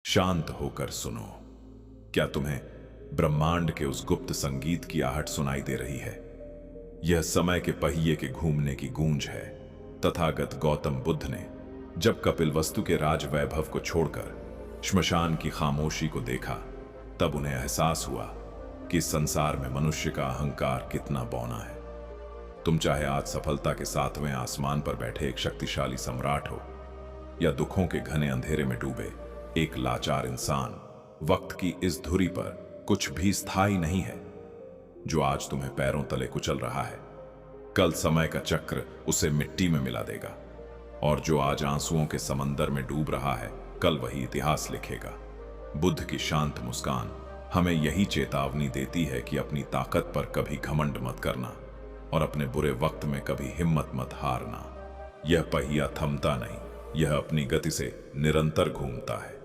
शांत होकर सुनो। क्या तुम्हें ब्रह्मांड के उस गुप्त संगीत की आहट सुनाई दे रही है? यह समय के पहिए के घूमने की गूंज है। तथागत गौतम बुद्ध ने जब कपिलवस्तु के राज वैभव को छोड़कर श्मशान की खामोशी को देखा, तब उन्हें एहसास हुआ कि इस संसार में मनुष्य का अहंकार कितना बौना है। तुम चाहे आज सफलता के 7वें आसमान पर बैठे एक शक्तिशाली सम्राट हो, या दुखों के घने अंधेरे में डूबे एक लाचार इंसान, वक्त की इस धुरी पर कुछ भी स्थायी नहीं है। जो आज तुम्हें पैरों तले कुचल रहा है, कल समय का चक्र उसे मिट्टी में मिला देगा। और जो आज आंसुओं के समंदर में डूब रहा है, कल वही इतिहास लिखेगा। बुद्ध की शांत मुस्कान हमें यही चेतावनी देती है कि अपनी ताकत पर कभी घमंड मत करना और अपने बुरे वक्त में कभी हिम्मत मत हारना। यह पहिया थमता नहीं, यह अपनी गति से निरंतर घूमता है।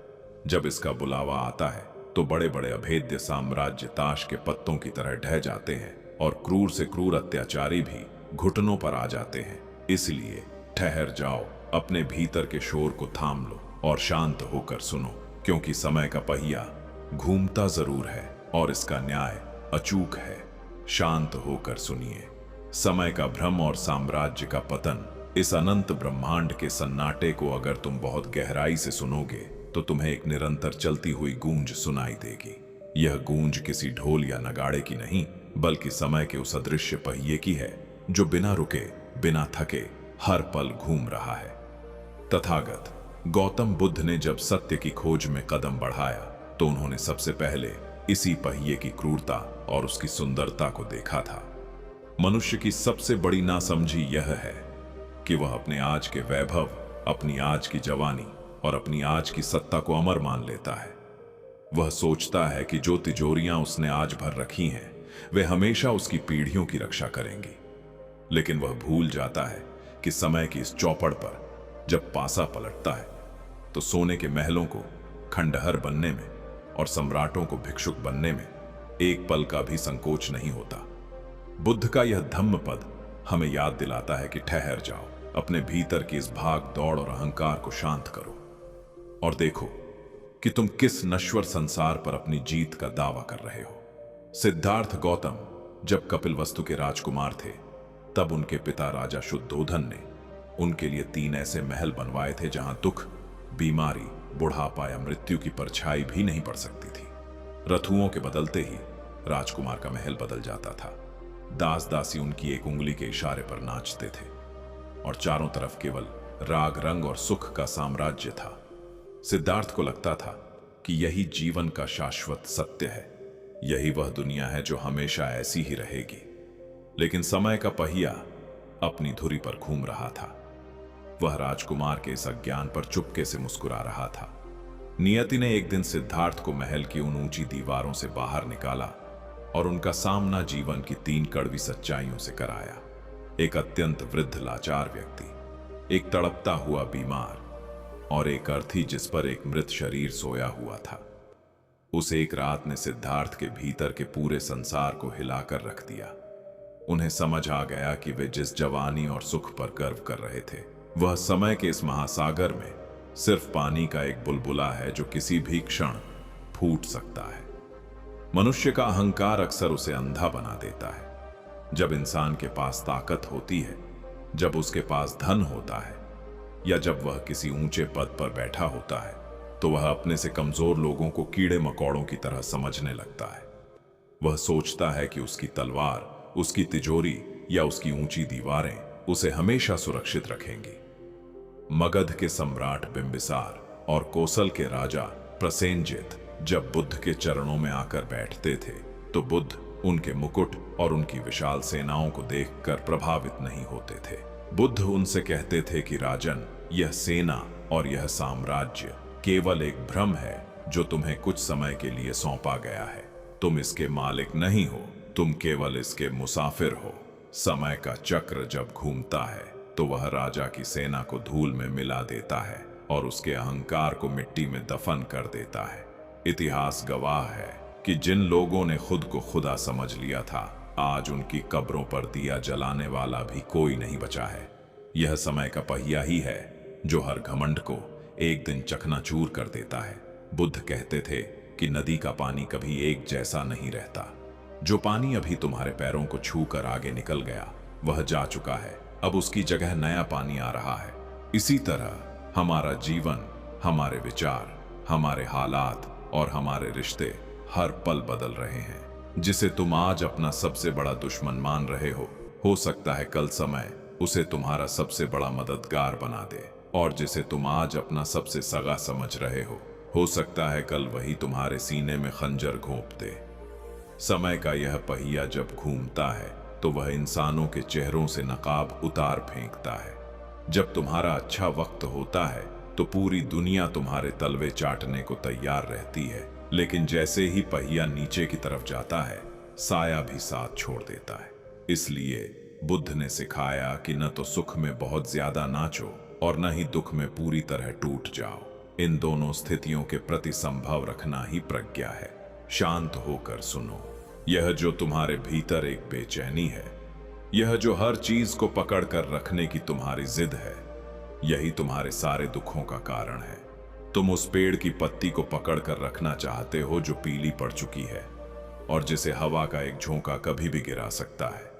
जब इसका बुलावा आता है तो बड़े बड़े अभेद्य साम्राज्य ताश के पत्तों की तरह ढह जाते हैं और क्रूर से क्रूर अत्याचारी भी घुटनों पर आ जाते हैं। इसलिए ठहर जाओ, अपने भीतर के शोर को थाम लो और शांत होकर सुनो, क्योंकि समय का पहिया घूमता जरूर है और इसका न्याय अचूक है। शांत होकर सुनिए। समय का भ्रम और साम्राज्य का पतन, इस अनंत ब्रह्मांड के सन्नाटे को अगर तुम बहुत गहराई से सुनोगे तो तुम्हें एक निरंतर चलती हुई गूंज सुनाई देगी। यह गूंज किसी ढोल या नगाड़े की नहीं, बल्कि समय के उस अदृश्य पहिए की है जो बिना रुके, बिना थके हर पल घूम रहा है। तथागत गौतम बुद्ध ने जब सत्य की खोज में कदम बढ़ाया तो उन्होंने सबसे पहले इसी पहिए की क्रूरता और उसकी सुंदरता को देखा था। मनुष्य की सबसे बड़ी नासमझी यह है कि वह अपने आज के वैभव, अपनी आज की जवानी और अपनी आज की सत्ता को अमर मान लेता है। वह सोचता है कि जो तिजोरियां उसने आज भर रखी हैं, वे हमेशा उसकी पीढ़ियों की रक्षा करेंगी। लेकिन वह भूल जाता है कि समय की इस चौपड़ पर जब पासा पलटता है तो सोने के महलों को खंडहर बनने में और सम्राटों को भिक्षुक बनने में एक पल का भी संकोच नहीं होता। बुद्ध का यह धम्म पद हमें याद दिलाता है कि ठहर जाओ, अपने भीतर की इस भाग दौड़ और अहंकार को शांत करो और देखो कि तुम किस नश्वर संसार पर अपनी जीत का दावा कर रहे हो। सिद्धार्थ गौतम जब कपिलवस्तु के राजकुमार थे, तब उनके पिता राजा शुद्धोधन ने उनके लिए 3 ऐसे महल बनवाए थे जहां दुख, बीमारी, बुढ़ापा या मृत्यु की परछाई भी नहीं पड़ सकती थी। रथुओं के बदलते ही राजकुमार का महल बदल जाता था। दास दासी उनकी एक उंगली के इशारे पर नाचते थे और चारों तरफ केवल राग, रंग और सुख का साम्राज्य था। सिद्धार्थ को लगता था कि यही जीवन का शाश्वत सत्य है, यही वह दुनिया है जो हमेशा ऐसी ही रहेगी। लेकिन समय का पहिया अपनी धुरी पर घूम रहा था। वह राजकुमार के इस अज्ञान पर चुपके से मुस्कुरा रहा था। नियति ने एक दिन सिद्धार्थ को महल की उन ऊंची दीवारों से बाहर निकाला और उनका सामना जीवन की 3 कड़वी सच्चाइयों से कराया। एक अत्यंत वृद्ध लाचार व्यक्ति, एक तड़पता हुआ बीमार और एक अर्थी जिस पर एक मृत शरीर सोया हुआ था। उस एक रात ने सिद्धार्थ के भीतर के पूरे संसार को हिलाकर रख दिया। उन्हें समझ आ गया कि वे जिस जवानी और सुख पर गर्व कर रहे थे, वह समय के इस महासागर में सिर्फ पानी का एक बुलबुला है जो किसी भी क्षण फूट सकता है। मनुष्य का अहंकार अक्सर उसे अंधा बना देता है। जब इंसान के पास ताकत होती है, जब उसके पास धन होता है या जब वह किसी ऊंचे पद पर बैठा होता है, तो वह अपने से कमजोर लोगों को कीड़े मकोड़ों की तरह समझने लगता है। वह सोचता है कि उसकी तलवार, उसकी तिजोरी या उसकी ऊंची दीवारें उसे हमेशा सुरक्षित रखेंगी। मगध के सम्राट बिंबिसार और कोसल के राजा प्रसेनजित जब बुद्ध के चरणों में आकर बैठते थे, तो बुद्ध उनके मुकुट और उनकी विशाल सेनाओं को देखकर प्रभावित नहीं होते थे। बुद्ध उनसे कहते थे कि राजन, यह सेना और यह साम्राज्य केवल एक भ्रम है जो तुम्हें कुछ समय के लिए सौंपा गया है। तुम इसके मालिक नहीं हो, तुम केवल इसके मुसाफिर हो। समय का चक्र जब घूमता है तो वह राजा की सेना को धूल में मिला देता है और उसके अहंकार को मिट्टी में दफन कर देता है। इतिहास गवाह है कि जिन लोगों ने खुद को खुदा समझ लिया था, आज उनकी कब्रों पर दिया जलाने वाला भी कोई नहीं बचा है। यह समय का पहिया ही है जो हर घमंड को एक दिन चकनाचूर कर देता है। बुद्ध कहते थे कि नदी का पानी कभी एक जैसा नहीं रहता। जो पानी अभी तुम्हारे पैरों को छूकर आगे निकल गया वह जा चुका है, अब उसकी जगह नया पानी आ रहा है। इसी तरह हमारा जीवन, हमारे विचार, हमारे हालात और हमारे रिश्ते हर पल बदल रहे हैं। जिसे तुम आज अपना सबसे बड़ा दुश्मन मान रहे हो सकता है कल समय उसे तुम्हारा सबसे बड़ा मददगार बना दे। और जिसे तुम आज अपना सबसे सगा समझ रहे हो सकता है कल वही तुम्हारे सीने में खंजर घोंप दे। समय का यह पहिया जब घूमता है तो वह इंसानों के चेहरों से नकाब उतार फेंकता है। जब तुम्हारा अच्छा वक्त होता है तो पूरी दुनिया तुम्हारे तलवे चाटने को तैयार रहती है, लेकिन जैसे ही पहिया नीचे की तरफ जाता है साया भी साथ छोड़ देता है। इसलिए बुद्ध ने सिखाया कि न तो सुख में बहुत ज्यादा नाचो और न ही दुख में पूरी तरह टूट जाओ। इन दोनों स्थितियों के प्रति संभव रखना ही प्रज्ञा है। शांत होकर सुनो। यह जो तुम्हारे भीतर एक बेचैनी है, यह जो हर चीज को पकड़ कर रखने की तुम्हारी जिद है, यही तुम्हारे सारे दुखों का कारण है। तुम उस पेड़ की पत्ती को पकड़ कर रखना चाहते हो जो पीली पड़ चुकी है और जिसे हवा का एक झोंका कभी भी गिरा सकता है।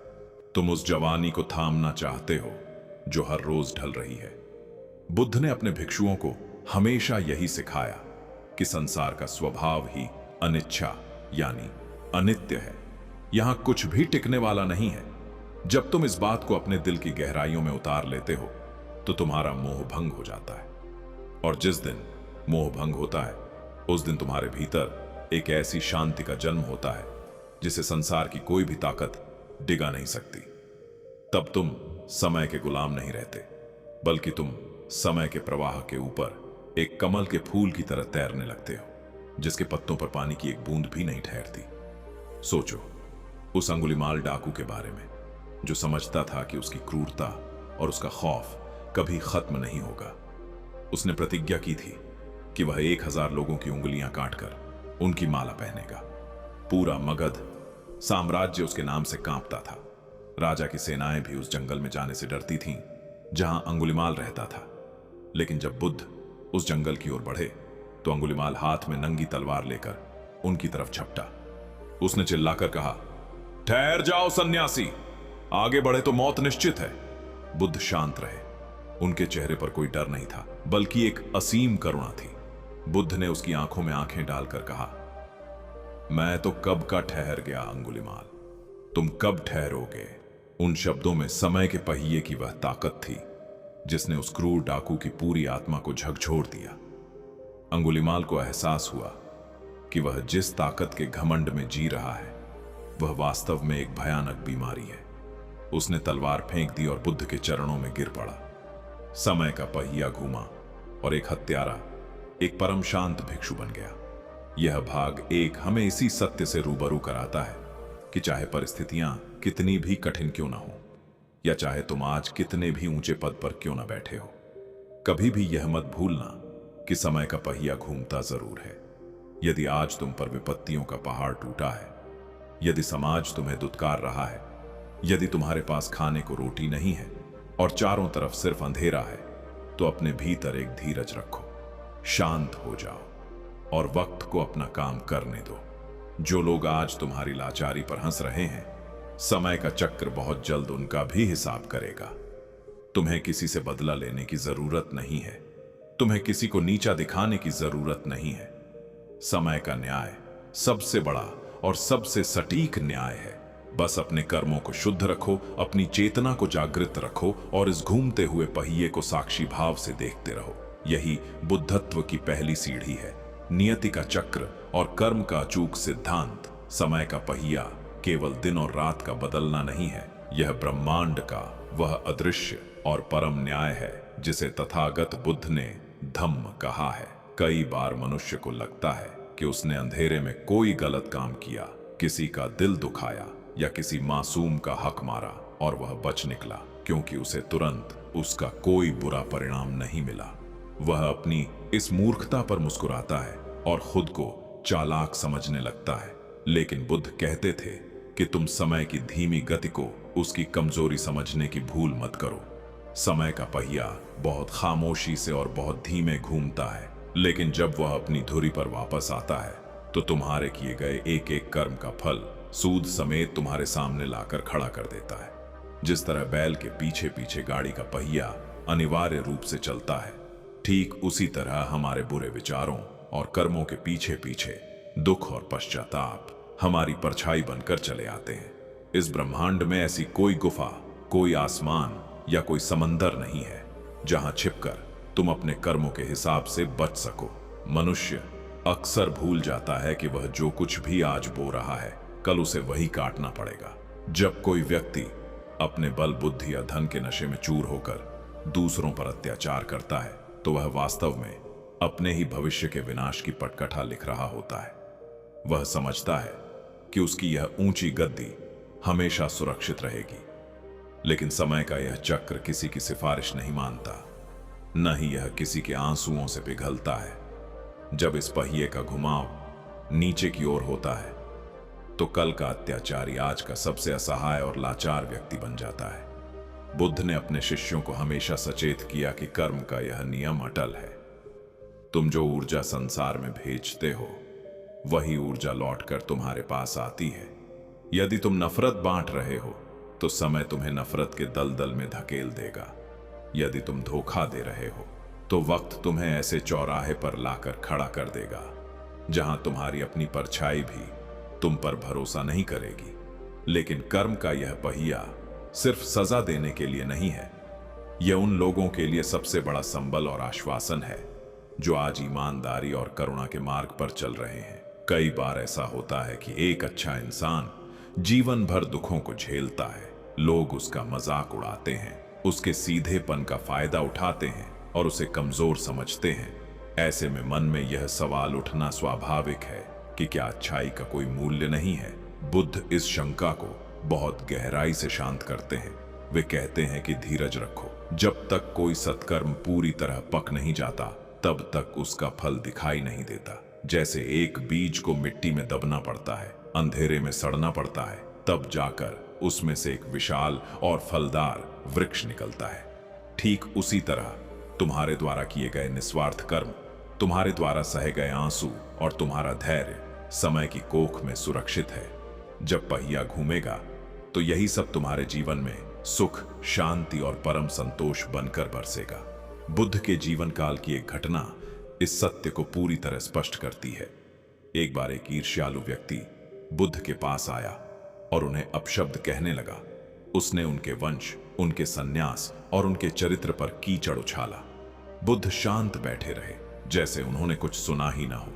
तुम उस जवानी को थामना चाहते हो जो हर रोज ढल रही है। बुद्ध ने अपने भिक्षुओं को हमेशा यही सिखाया कि संसार का स्वभाव ही अनिच्छा यानी अनित्य है। यहां कुछ भी टिकने वाला नहीं है। जब तुम इस बात को अपने दिल की गहराइयों में उतार लेते हो तो तुम्हारा मोह भंग हो जाता है। और जिस दिन मोह भंग होता है उस दिन तुम्हारे भीतर एक ऐसी शांति का जन्म होता है जिसे संसार की कोई भी ताकत डिगा नहीं सकती। तब तुम समय के गुलाम नहीं रहते, बल्कि तुम समय के प्रवाह के ऊपर एक कमल के फूल की तरह तैरने लगते हो जिसके पत्तों पर पानी की एक बूंद भी नहीं ठहरती। सोचो उस अंगुलिमाल डाकू के बारे में जो समझता था कि उसकी क्रूरता और उसका खौफ कभी खत्म नहीं होगा। उसने प्रतिज्ञा की थी कि वह 1000 लोगों की उंगलियां काटकर उनकी माला पहनेगा। पूरा मगध साम्राज्य उसके नाम से कांपता था। राजा की सेनाएं भी उस जंगल में जाने से डरती थीं जहां अंगुलिमाल रहता था। लेकिन जब बुद्ध उस जंगल की ओर बढ़े तो अंगुलिमाल हाथ में नंगी तलवार लेकर उनकी तरफ झपटा। उसने चिल्लाकर कहा, ठहर जाओ सन्यासी, आगे बढ़े तो मौत निश्चित है। बुद्ध शांत रहे। उनके चेहरे पर कोई डर नहीं था, बल्कि एक असीम करुणा थी। बुद्ध ने उसकी आंखों में आंखें डालकर कहा, मैं तो कब का ठहर गया अंगुलिमाल, तुम कब ठहरोगे। उन शब्दों में समय के पहिए की वह ताकत थी जिसने उस क्रूर डाकू की पूरी आत्मा को झकझोर दिया। अंगुलिमाल को एहसास हुआ कि वह जिस ताकत के घमंड में जी रहा है वह वास्तव में एक भयानक बीमारी है। उसने तलवार फेंक दी और बुद्ध के चरणों में गिर पड़ा। समय का पहिया घूमा और एक हत्यारा एक परम शांत भिक्षु बन गया। यह भाग एक हमें इसी सत्य से रूबरू कराता है कि चाहे परिस्थितियां कितनी भी कठिन क्यों ना हो, या चाहे तुम आज कितने भी ऊंचे पद पर क्यों ना बैठे हो, कभी भी यह मत भूलना कि समय का पहिया घूमता जरूर है। यदि आज तुम पर विपत्तियों का पहाड़ टूटा है, यदि समाज तुम्हें दुत्कार रहा है, यदि तुम्हारे पास खाने को रोटी नहीं है और चारों तरफ सिर्फ अंधेरा है, तो अपने भीतर एक धीरज रखो, शांत हो जाओ और वक्त को अपना काम करने दो। जो लोग आज तुम्हारी लाचारी पर हंस रहे हैं, समय का चक्र बहुत जल्द उनका भी हिसाब करेगा। तुम्हें किसी से बदला लेने की जरूरत नहीं है, तुम्हें किसी को नीचा दिखाने की जरूरत नहीं है। समय का न्याय सबसे बड़ा और सबसे सटीक न्याय है। बस अपने कर्मों को शुद्ध रखो, अपनी चेतना को जागृत रखो और इस घूमते हुए पहिए को साक्षी भाव से देखते रहो। यही बुद्धत्व की पहली सीढ़ी है। नियति का चक्र और कर्म का अचूक सिद्धांत। समय का पहिया केवल दिन और रात का बदलना नहीं है, यह ब्रह्मांड का वह अदृश्य और परम न्याय है जिसे तथागत बुद्ध ने धम्म कहा है। कई बार मनुष्य को लगता है कि उसने अंधेरे में कोई गलत काम किया, किसी का दिल दुखाया या किसी मासूम का हक मारा और वह बच निकला क्योंकि उसे तुरंत उसका कोई बुरा परिणाम नहीं मिला। वह अपनी इस मूर्खता पर मुस्कुराता है और खुद को चालाक समझने लगता है। लेकिन बुद्ध कहते थे कि तुम समय की धीमी गति को उसकी कमजोरी समझने की भूल मत करो। समय का पहिया बहुत खामोशी से और बहुत धीमे घूमता है, लेकिन जब वह अपनी धुरी पर वापस आता है तो तुम्हारे किए गए एक एक कर्म का फल सूद समेत तुम्हारे सामने लाकर खड़ा कर देता है। जिस तरह बैल के पीछे पीछे गाड़ी का पहिया अनिवार्य रूप से चलता है, ठीक उसी तरह हमारे बुरे विचारों और कर्मों के पीछे पीछे दुख और पश्चाताप हमारी परछाई बनकर चले आते हैं। इस ब्रह्मांड में ऐसी कोई गुफा, कोई आसमान या कोई समंदर नहीं है जहां छिपकर तुम अपने कर्मों के हिसाब से बच सको। मनुष्य अक्सर भूल जाता है कि वह जो कुछ भी आज बो रहा है कल उसे वही काटना पड़ेगा। जब कोई व्यक्ति अपने बल बुद्धि या धन के नशे में चूर होकर दूसरों पर अत्याचार करता है तो वह वास्तव में अपने ही भविष्य के विनाश की पटकथा लिख रहा होता है। वह समझता है कि उसकी यह ऊंची गद्दी हमेशा सुरक्षित रहेगी, लेकिन समय का यह चक्र किसी की सिफारिश नहीं मानता, न ही यह किसी के आंसुओं से पिघलता है। जब इस पहिए का घुमाव नीचे की ओर होता है तो कल का अत्याचारी आज का सबसे असहाय और लाचार व्यक्ति बन जाता है। बुद्ध ने अपने शिष्यों को हमेशा सचेत किया कि कर्म का यह नियम अटल है। तुम जो ऊर्जा संसार में भेजते हो वही ऊर्जा लौटकर तुम्हारे पास आती है। यदि तुम नफरत बांट रहे हो तो समय तुम्हें नफरत के दलदल में धकेल देगा। यदि तुम धोखा दे रहे हो तो वक्त तुम्हें ऐसे चौराहे पर लाकर खड़ा कर देगा जहां तुम्हारी अपनी परछाई भी तुम पर भरोसा नहीं करेगी। लेकिन कर्म का यह पहिया सिर्फ सजा देने के लिए नहीं है, यह उन लोगों के लिए सबसे बड़ा संबल और आश्वासन है जो आज ईमानदारी और करुणा के मार्ग पर चल रहे हैं। कई बार ऐसा होता है कि एक अच्छा इंसान जीवन भर दुखों को झेलता है, लोग उसका मजाक उड़ाते हैं, उसके सीधेपन का फायदा उठाते हैं और उसे कमजोर समझते हैं। ऐसे में मन में यह सवाल उठना स्वाभाविक है कि क्या अच्छाई का कोई मूल्य नहीं है। बुद्ध इस शंका को बहुत गहराई से शांत करते हैं। वे कहते हैं कि धीरज रखो, जब तक कोई सत्कर्म पूरी तरह पक नहीं जाता तब तक उसका फल दिखाई नहीं देता। जैसे एक बीज को मिट्टी में दबना पड़ता है, अंधेरे में सड़ना पड़ता है, तब जाकर उसमें से एक विशाल और फलदार वृक्ष निकलता है। ठीक उसी तरह तुम्हारे द्वारा किए गए निस्वार्थ कर्म, तुम्हारे द्वारा सहे गए आंसू और तुम्हारा धैर्य समय की कोख में सुरक्षित है। जब पहिया घूमेगा तो यही सब तुम्हारे जीवन में सुख, शांति और परम संतोष बनकर बरसेगा। बुद्ध के जीवन काल की एक घटना इस सत्य को पूरी तरह स्पष्ट करती है। एक बार एक ईर्ष्यालु व्यक्ति बुद्ध के पास आया और उन्हें अपशब्द कहने लगा। उसने उनके वंश, उनके सन्यास और उनके चरित्र पर कीचड़ उछाला। बुद्ध शांत बैठे रहे, जैसे उन्होंने कुछ सुना ही ना हो।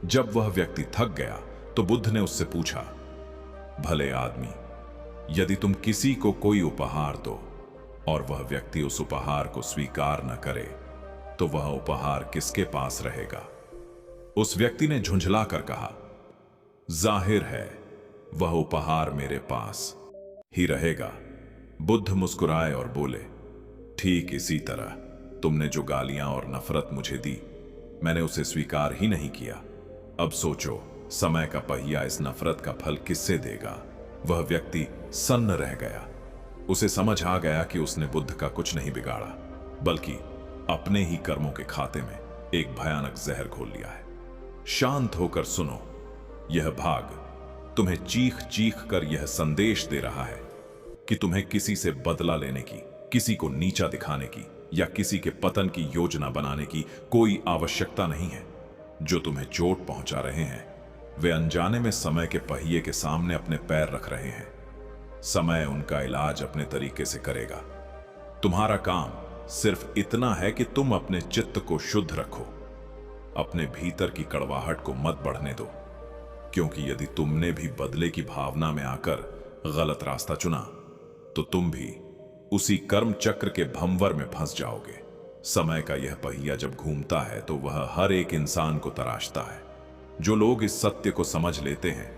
जब वह व्यक्ति थक गया तो बुद्ध ने उससे पूछा, भले आदमी, यदि तुम किसी को कोई उपहार दो और वह व्यक्ति उस उपहार को स्वीकार न करे तो वह उपहार किसके पास रहेगा? उस व्यक्ति ने झुंझलाकर कहा, जाहिर है वह उपहार मेरे पास ही रहेगा। बुद्ध मुस्कुराए और बोले, ठीक इसी तरह तुमने जो गालियां और नफरत मुझे दी, मैंने उसे स्वीकार ही नहीं किया। अब सोचो, समय का पहिया इस नफरत का फल किससे देगा? वह व्यक्ति सन्न रह गया। उसे समझ आ गया कि उसने बुद्ध का कुछ नहीं बिगाड़ा, बल्कि अपने ही कर्मों के खाते में एक भयानक जहर घोल लिया है। शांत होकर सुनो, यह भाग तुम्हें चीख चीख कर यह संदेश दे रहा है कि तुम्हें किसी से बदला लेने की, किसी को नीचा दिखाने की या किसी के पतन की योजना बनाने की कोई आवश्यकता नहीं है। जो तुम्हें चोट पहुंचा रहे हैं वे अनजाने में समय के पहिए के सामने अपने पैर रख रहे हैं। समय उनका इलाज अपने तरीके से करेगा। तुम्हारा काम सिर्फ इतना है कि तुम अपने चित्त को शुद्ध रखो, अपने भीतर की कड़वाहट को मत बढ़ने दो, क्योंकि यदि तुमने भी बदले की भावना में आकर गलत रास्ता चुना तो तुम भी उसी कर्म चक्र के भंवर में फंस जाओगे। समय का यह पहिया जब घूमता है तो वह हर एक इंसान को तराशता है। जो लोग इस सत्य को समझ लेते हैं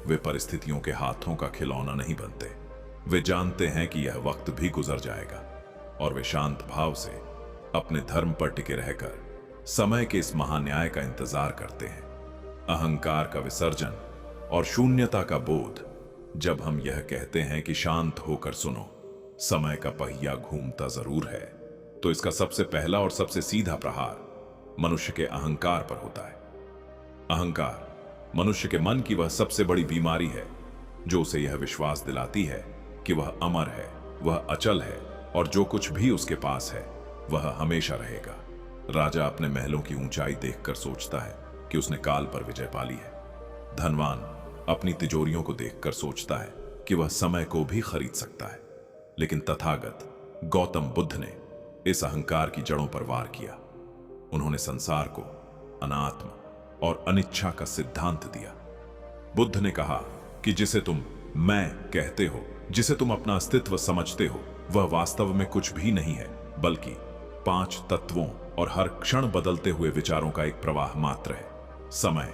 वे परिस्थितियों के हाथों का खिलौना नहीं बनते। वे जानते हैं कि यह वक्त भी गुजर जाएगा और वे शांत भाव से अपने धर्म पर टिके रहकर समय के इस महान्याय का इंतजार करते हैं। अहंकार का विसर्जन और शून्यता का बोध। जब हम यह कहते हैं कि शांत होकर सुनो, समय का पहिया घूमता जरूर है, तो इसका सबसे पहला और सबसे सीधा प्रहार मनुष्य के अहंकार पर होता है। अहंकार मनुष्य के मन की वह सबसे बड़ी बीमारी है जो उसे यह विश्वास दिलाती है कि वह अमर है, वह अचल है और जो कुछ भी उसके पास है वह हमेशा रहेगा। राजा अपने महलों की ऊंचाई देखकर सोचता है कि उसने काल पर विजय पाली है। धनवान अपनी तिजोरियों को देखकर सोचता है कि वह समय को भी खरीद सकता है। लेकिन तथागत गौतम बुद्ध ने इस अहंकार की जड़ों पर वार किया। उन्होंने संसार को अनात्म और अनिच्छा का सिद्धांत दिया। बुद्ध ने कहा कि जिसे तुम मैं कहते हो, जिसे तुम अपना अस्तित्व समझते हो, वह वास्तव में कुछ भी नहीं है बल्कि 5 तत्वों और हर क्षण बदलते हुए विचारों का एक प्रवाह मात्र है। समय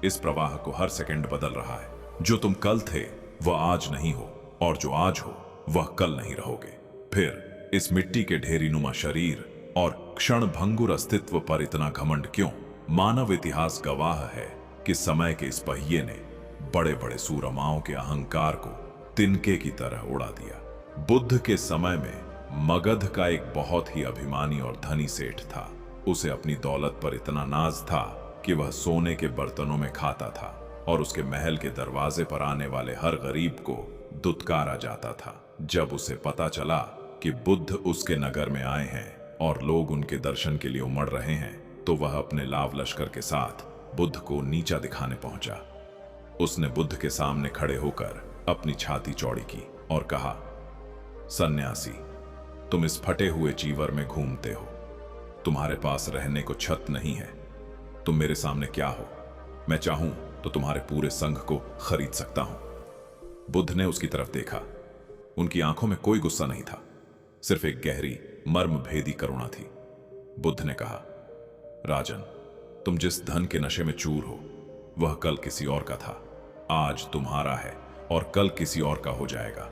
इस प्रवाह को हर सेकंड बदल रहा है। जो तुम कल थे वह आज नहीं हो और जो आज हो वह कल नहीं रहोगे। फिर इस मिट्टी के ढेरी नुमा शरीर और क्षण भंगुर अस्तित्व पर इतना घमंड क्यों? मानव इतिहास गवाह है कि समय के इस पहिए ने बड़े बड़े सूरमाओं के अहंकार को तिनके की तरह उड़ा दिया। बुद्ध के समय में मगध का एक बहुत ही अभिमानी और धनी सेठ था। उसे अपनी दौलत पर इतना नाज था कि वह सोने के बर्तनों में खाता था और उसके महल के दरवाजे पर आने वाले हर गरीब को दुत्कारा जाता था। जब उसे पता चला कि बुद्ध उसके नगर में आए हैं और लोग उनके दर्शन के लिए उमड़ रहे हैं, तो वह अपने लाव लश्कर के साथ बुद्ध को नीचा दिखाने पहुंचा। उसने बुद्ध के सामने खड़े होकर अपनी छाती चौड़ी की और कहा, सन्यासी, तुम इस फटे हुए चीवर में घूमते हो, तुम्हारे पास रहने को छत नहीं है। तुम मेरे सामने क्या हो? मैं चाहूं तो तुम्हारे पूरे संघ को खरीद सकता हूं। बुद्ध ने उसकी तरफ देखा। उनकी आंखों में कोई गुस्सा नहीं था, सिर्फ एक गहरी मर्म भेदी करुणा थी। बुद्ध ने कहा, राजन, तुम जिस धन के नशे में चूर हो वह कल किसी और का था, आज तुम्हारा है और कल किसी और का हो जाएगा।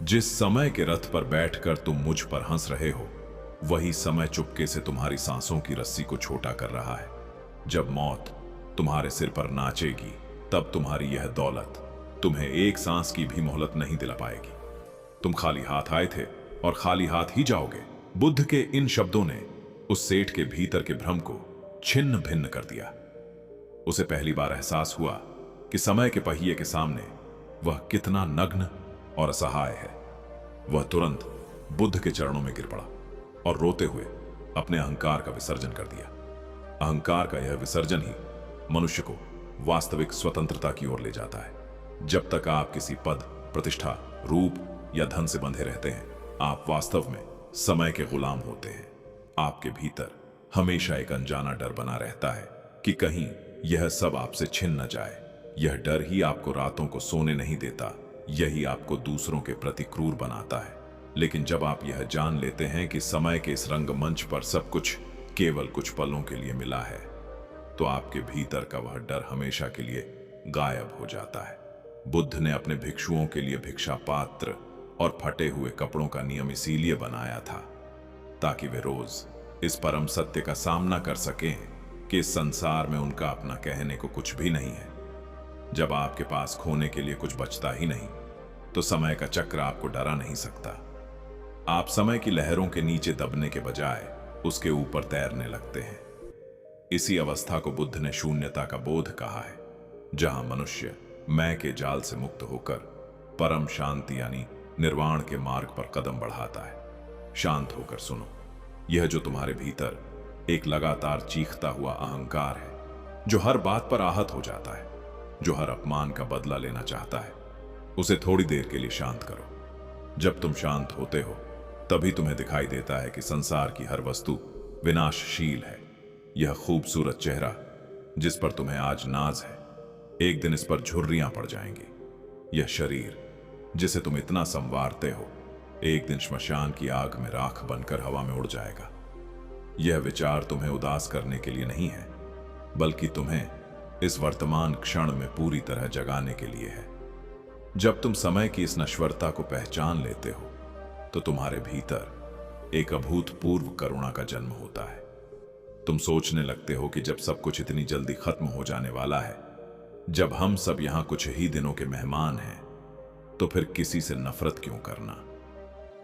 जिस समय के रथ पर बैठकर तुम मुझ पर हंस रहे हो, वही समय चुपके से तुम्हारी सांसों की रस्सी को छोटा कर रहा है। जब मौत तुम्हारे सिर पर नाचेगी, तब तुम्हारी यह दौलत तुम्हें एक सांस की भी मोहलत नहीं दिला पाएगी। तुम खाली हाथ आए थे और खाली हाथ ही जाओगे। बुद्ध के इन शब्दों ने उस सेठ के भीतर के भ्रम को छिन्न भिन्न कर दिया। उसे पहली बार एहसास हुआ कि समय के पहिए के सामने वह कितना नग्न और असहाय है। वह तुरंत बुद्ध के चरणों में गिर पड़ा और रोते हुए अपने अहंकार का विसर्जन कर दिया। अहंकार का यह विसर्जन ही मनुष्य को वास्तविक स्वतंत्रता की ओर ले जाता है। जब तक आप किसी पद, प्रतिष्ठा, रूप या धन से बंधे रहते हैं, आप वास्तव में समय के गुलाम होते हैं। आपके भीतर हमेशा एक अनजाना डर बना रहता है कि कहीं यह सब आपसे छिन न जाए। यह डर ही आपको रातों को सोने नहीं देता, यही आपको दूसरों के प्रति क्रूर बनाता है। लेकिन जब आप यह जान लेते हैं कि समय के इस रंगमंच पर सब कुछ केवल कुछ पलों के लिए मिला है, तो आपके भीतर का वह डर हमेशा के लिए गायब हो जाता है। बुद्ध ने अपने भिक्षुओं के लिए भिक्षा पात्र और फटे हुए कपड़ों का नियम इसीलिए बनाया था ताकि वे रोज इस परम सत्य का सामना कर सकें कि इस संसार में उनका अपना कहने को कुछ भी नहीं है। जब आपके पास खोने के लिए कुछ बचता ही नहीं, तो समय का चक्र आपको डरा नहीं सकता। आप समय की लहरों के नीचे दबने के बजाय उसके ऊपर तैरने लगते हैं। इसी अवस्था को बुद्ध ने शून्यता का बोध कहा है, जहां मनुष्य मैं के जाल से मुक्त होकर परम शांति यानी निर्वाण के मार्ग पर कदम बढ़ाता है। शांत होकर सुनो, यह जो तुम्हारे भीतर एक लगातार चीखता हुआ अहंकार है, जो हर बात पर आहत हो जाता है, जो हर अपमान का बदला लेना चाहता है, उसे थोड़ी देर के लिए शांत करो। जब तुम शांत होते हो, तभी तुम्हें दिखाई देता है कि संसार की हर वस्तु विनाशशील है। यह खूबसूरत चेहरा जिस पर तुम्हें आज नाज है, एक दिन इस पर झुर्रियां पड़ जाएंगी। यह शरीर जिसे तुम इतना संवारते हो, एक दिन श्मशान की आग में राख बनकर हवा में उड़ जाएगा। यह विचार तुम्हें उदास करने के लिए नहीं है, बल्कि तुम्हें इस वर्तमान क्षण में पूरी तरह जगाने के लिए है। जब तुम समय की इस नश्वरता को पहचान लेते हो, तो तुम्हारे भीतर एक अभूतपूर्व करुणा का जन्म होता है। तुम सोचने लगते हो कि जब सब कुछ इतनी जल्दी खत्म हो जाने वाला है, जब हम सब यहां कुछ ही दिनों के मेहमान हैं, तो फिर किसी से नफरत क्यों करना,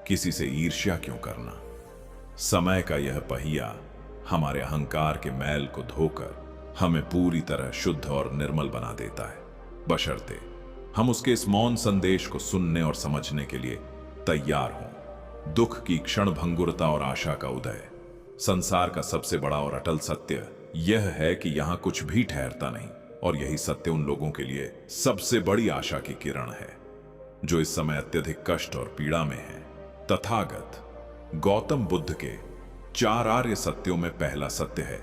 किसी से ईर्ष्या क्यों करना। समय का यह पहिया हमारे अहंकार के मैल को धोकर हमें पूरी तरह शुद्ध और निर्मल बना देता है, बशर्ते हम उसके इस मौन संदेश को सुनने और समझने के लिए तैयार हों। दुख की क्षण भंगुरता और आशा का उदय। संसार का सबसे बड़ा और अटल सत्य यह है कि यहां कुछ भी ठहरता नहीं, और यही सत्य उन लोगों के लिए सबसे बड़ी आशा की किरण है जो इस समय अत्यधिक कष्ट और पीड़ा में है। तथागत गौतम बुद्ध के 4 आर्य सत्यों में पहला सत्य है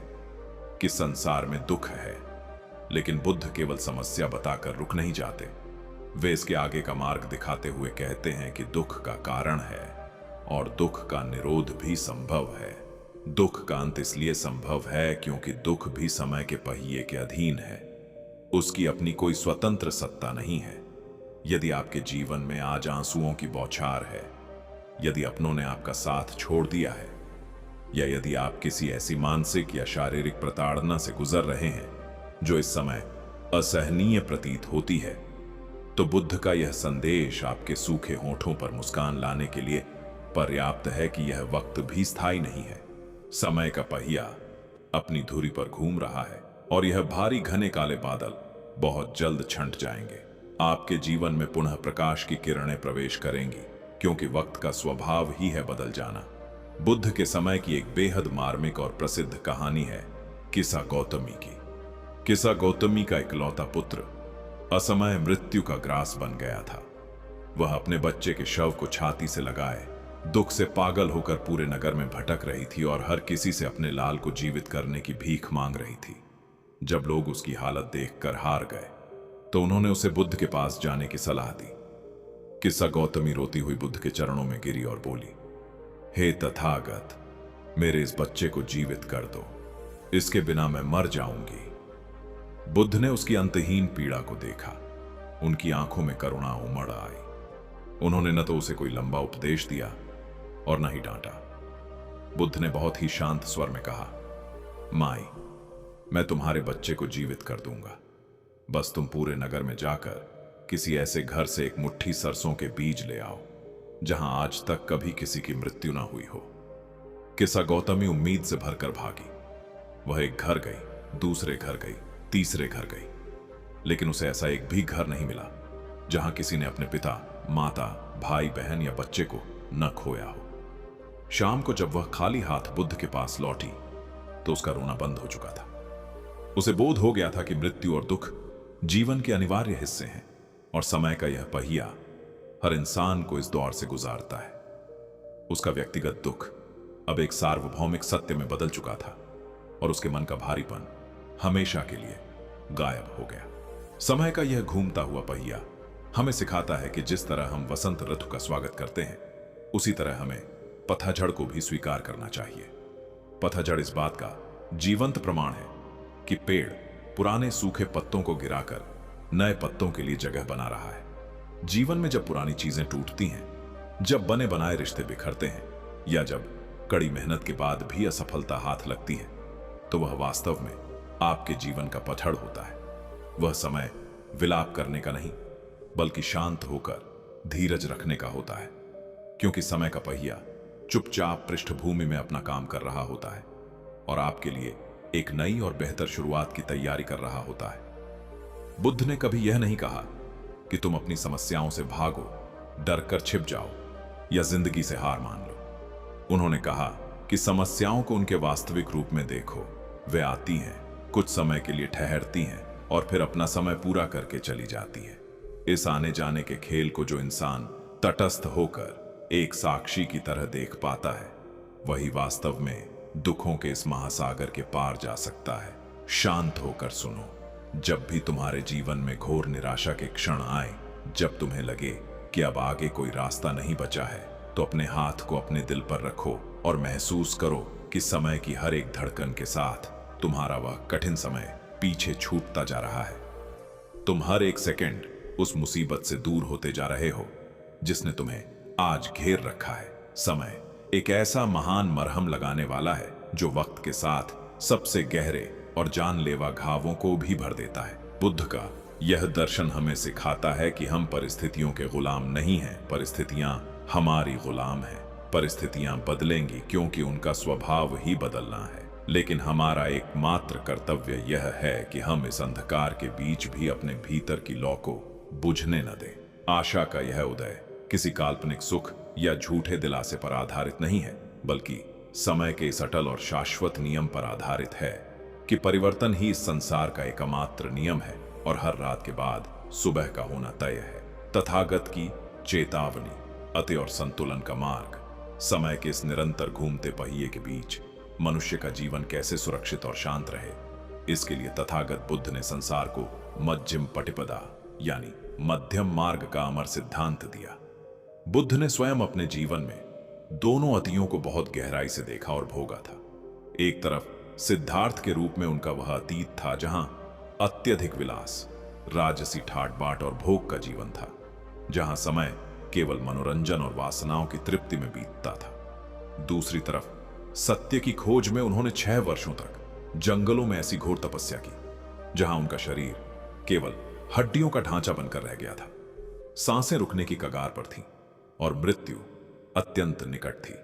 कि संसार में दुख है, लेकिन बुद्ध केवल समस्या बताकर रुक नहीं जाते। वे इसके आगे का मार्ग दिखाते हुए कहते हैं कि दुख का कारण है और दुख का निरोध भी संभव है। दुख का अंत इसलिए संभव है क्योंकि दुख भी समय के पहिए के अधीन है, उसकी अपनी कोई स्वतंत्र सत्ता नहीं है। यदि आपके जीवन में आज आंसुओं की बौछार है, यदि अपनों ने आपका साथ छोड़ दिया है, या यदि आप किसी ऐसी मानसिक या शारीरिक प्रताड़ना से गुजर रहे हैं जो इस समय असहनीय प्रतीत होती है, तो बुद्ध का यह संदेश आपके सूखे होठों पर मुस्कान लाने के लिए पर्याप्त है कि यह वक्त भी स्थायी नहीं है। समय का पहिया अपनी धुरी पर घूम रहा है और यह भारी घने काले बादल बहुत जल्द छंट जाएंगे। आपके जीवन में पुनः प्रकाश की किरणें प्रवेश करेंगी, क्योंकि वक्त का स्वभाव ही है बदल जाना। बुद्ध के समय की एक बेहद मार्मिक और प्रसिद्ध कहानी है किस्सा गौतमी की। किस्सा गौतमी का इकलौता पुत्र असमय मृत्यु का ग्रास बन गया था। वह अपने बच्चे के शव को छाती से लगाए दुख से पागल होकर पूरे नगर में भटक रही थी और हर किसी से अपने लाल को जीवित करने की भीख मांग रही थी। जब लोग उसकी हालत देखकर हार गए तो उन्होंने उसे बुद्ध के पास जाने की सलाह दी। किस्सा गौतमी रोती हुई बुद्ध के चरणों में गिरी और बोली, हे तथागत, मेरे इस बच्चे को जीवित कर दो, इसके बिना मैं मर जाऊंगी। बुद्ध ने उसकी अंतहीन पीड़ा को देखा। उनकी आंखों में करुणा उमड़ आई। उन्होंने न तो उसे कोई लंबा उपदेश दिया और न ही डांटा। बुद्ध ने बहुत ही शांत स्वर में कहा, माई, मैं तुम्हारे बच्चे को जीवित कर दूंगा। बस तुम पूरे नगर में जाकर किसी ऐसे घर से एक मुट्ठी सरसों के बीज ले आओ जहां आज तक कभी किसी की मृत्यु ना हुई हो। किस्सा गौतमी उम्मीद से भरकर भागी। वह एक घर गई, दूसरे घर गई, तीसरे घर गई, लेकिन उसे ऐसा एक भी घर नहीं मिला जहां किसी ने अपने पिता, माता, भाई, बहन या बच्चे को न खोया हो। शाम को जब वह खाली हाथ बुद्ध के पास लौटी तो उसका रोना बंद हो चुका था। उसे बोध हो गया था कि मृत्यु और दुख जीवन के अनिवार्य हिस्से हैं और समय का यह पहिया हर इंसान को इस दौर से गुजारता है। उसका व्यक्तिगत दुख अब एक सार्वभौमिक सत्य में बदल चुका था और उसके मन का भारीपन हमेशा के लिए गायब हो गया। समय का यह घूमता हुआ पहिया हमें सिखाता है कि जिस तरह हम वसंत ऋतु का स्वागत करते हैं, उसी तरह हमें पतझड़ को भी स्वीकार करना चाहिए। पतझड़ इस बात का जीवंत प्रमाण है कि पेड़ पुराने सूखे पत्तों को गिराकर नए पत्तों के लिए जगह बना रहा है। जीवन में जब पुरानी चीजें टूटती हैं, जब बने बनाए रिश्ते बिखरते हैं, या जब कड़ी मेहनत के बाद भी असफलता हाथ लगती है, तो वह वास्तव में आपके जीवन का पतझड़ होता है। वह समय विलाप करने का नहीं, बल्कि शांत होकर धीरज रखने का होता है, क्योंकि समय का पहिया चुपचाप पृष्ठभूमि में अपना काम कर रहा होता है और आपके लिए एक नई और बेहतर शुरुआत की तैयारी कर रहा होता है। बुद्ध ने कभी यह नहीं कहा कि तुम अपनी समस्याओं से भागो, डर कर छिप जाओ या जिंदगी से हार मान लो। उन्होंने कहा कि समस्याओं को उनके वास्तविक रूप में देखो। वे आती हैं, कुछ समय के लिए ठहरती हैं और फिर अपना समय पूरा करके चली जाती है। इस आने जाने के खेल को जो इंसान तटस्थ होकर एक साक्षी की तरह देख पाता है, वही वास्तव में दुखों के इस महासागर के पार जा सकता है। शांत होकर सुनो। जब भी तुम्हारे जीवन में घोर निराशा के क्षण आए, जब तुम्हें लगे कि अब आगे कोई रास्ता नहीं बचा है, तो अपने हाथ को अपने दिल पर रखो और महसूस करो कि समय की हर एक धड़कन के साथ तुम्हारा वह कठिन समय पीछे छूटता जा रहा है। तुम हर एक सेकंड उस मुसीबत से दूर होते जा रहे हो जिसने तुम्हें आज घेर रखा है। समय एक ऐसा महान मरहम लगाने वाला है जो वक्त के साथ सबसे गहरे और जानलेवा घावों को भी भर देता है। बुद्ध का यह दर्शन हमें सिखाता है कि हम परिस्थितियों के गुलाम नहीं हैं, परिस्थितियां हमारी गुलाम हैं। परिस्थितियां बदलेंगी क्योंकि उनका स्वभाव ही बदलना है। लेकिन हमारा एकमात्र कर्तव्य यह है कि हम इस अंधकार के बीच भी अपने भीतर की लौ को बुझने न दें। आशा का यह उदय किसी काल्पनिक सुख या झूठे दिलासे पर आधारित नहीं है, बल्कि समय के इस अटल और शाश्वत नियम पर आधारित है कि परिवर्तन ही इस संसार का एकमात्र नियम है और हर रात के बाद सुबह का होना तय है। तथागत की चेतावनी, अति और संतुलन का मार्ग, समय के इस निरंतर घूमते पहिए के बीच मनुष्य का जीवन कैसे सुरक्षित और शांत रहे, इसके लिए तथागत बुद्ध ने संसार को मध्यम पटिपदा यानी मध्यम मार्ग का अमर सिद्धांत दिया। बुद्ध ने स्वयं अपने जीवन में दोनों अतियों को बहुत गहराई से देखा और भोगा था। एक तरफ सिद्धार्थ के रूप में उनका वह अतीत था जहां अत्यधिक विलास, राजसी ठाट बाट और भोग का जीवन था, जहां समय केवल मनोरंजन और वासनाओं की तृप्ति में बीतता था। दूसरी तरफ सत्य की खोज में उन्होंने 6 वर्षों तक जंगलों में ऐसी घोर तपस्या की जहां उनका शरीर केवल हड्डियों का ढांचा बनकर रह गया था। सांसें रुकने की कगार पर थीं और मृत्यु अत्यंत निकट थी।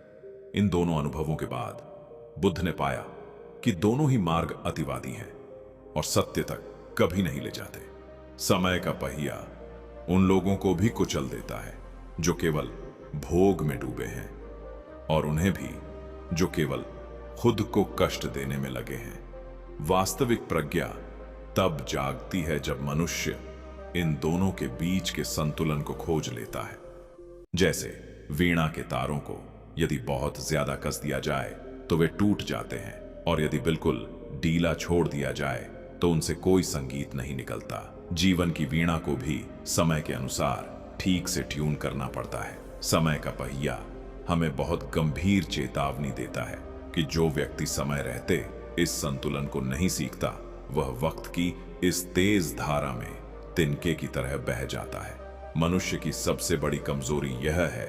इन दोनों अनुभवों के बाद बुद्ध ने पाया कि दोनों ही मार्ग अतिवादी हैं और सत्य तक कभी नहीं ले जाते। समय का पहिया उन लोगों को भी कुचल देता है जो केवल भोग में डूबे हैं, और उन्हें भी जो केवल खुद को कष्ट देने में लगे हैं। वास्तविक प्रज्ञा तब जागती है जब मनुष्य इन दोनों के बीच के संतुलन को खोज लेता है। जैसे वीणा के तारों को यदि बहुत ज्यादा कस दिया जाए तो वे टूट जाते हैं, और यदि बिल्कुल ढीला छोड़ दिया जाए तो उनसे कोई संगीत नहीं निकलता। जीवन की वीणा को भी समय के अनुसार ठीक से ट्यून करना पड़ता है। समय का पहिया हमें बहुत गंभीर चेतावनी देता है कि जो व्यक्ति समय रहते इस संतुलन को नहीं सीखता, वह वक्त की इस तेज धारा में तिनके की तरह बह जाता है। मनुष्य की सबसे बड़ी कमजोरी यह है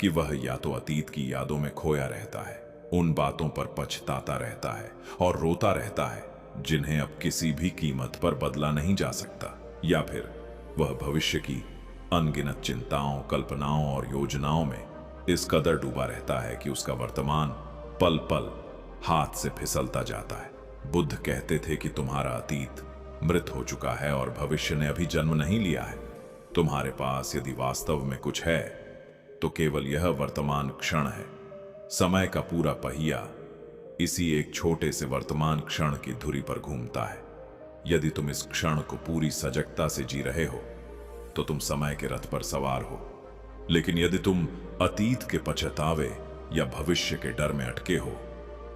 कि वह या तो अतीत की यादों में खोया रहता है, उन बातों पर पछताता रहता है और रोता रहता है जिन्हें अब किसी भी कीमत पर बदला नहीं जा सकता, या फिर वह भविष्य की अनगिनत चिंताओं, कल्पनाओं और योजनाओं में इस कदर डूबा रहता है कि उसका वर्तमान पल पल हाथ से फिसलता जाता है। बुद्ध कहते थे कि तुम्हारा अतीत मृत हो चुका है और भविष्य ने अभी जन्म नहीं लिया है। तुम्हारे पास यदि वास्तव में कुछ है तो केवल यह वर्तमान क्षण है। समय का पूरा पहिया इसी एक छोटे से वर्तमान क्षण की धुरी पर घूमता है। यदि तुम इस क्षण को पूरी सजगता से जी रहे हो तो तुम समय के रथ पर सवार हो, लेकिन यदि तुम अतीत के पछतावे या भविष्य के डर में अटके हो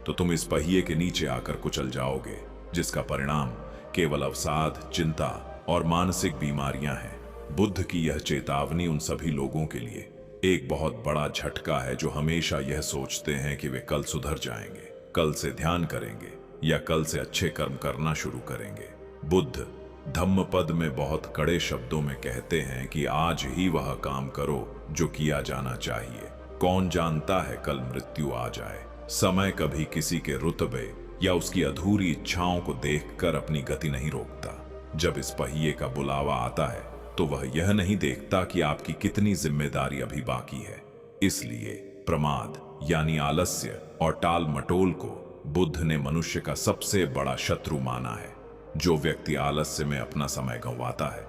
तो तुम इस पहिए के नीचे आकर कुचल जाओगे, जिसका परिणाम केवल अवसाद, चिंता और मानसिक बीमारियां हैं। बुद्ध की यह चेतावनी उन सभी लोगों के लिए एक बहुत बड़ा झटका है जो हमेशा यह सोचते हैं कि वे कल सुधर जाएंगे, कल से ध्यान करेंगे या कल से अच्छे कर्म करना शुरू करेंगे। बुद्ध धम्मपद में बहुत कड़े शब्दों में कहते हैं कि आज ही वह काम करो जो किया जाना चाहिए। कौन जानता है कल मृत्यु आ जाए। समय कभी किसी के रुतबे या उसकी अधूरी इच्छाओं को देखकर अपनी गति नहीं रोकता। जब इस पहिए का बुलावा आता है तो वह यह नहीं देखता कि आपकी कितनी जिम्मेदारी अभी बाकी है। इसलिए प्रमाद यानी आलस्य और टाल मटोल को बुद्ध ने मनुष्य का सबसे बड़ा शत्रु माना है। जो व्यक्ति आलस्य में अपना समय गंवाता है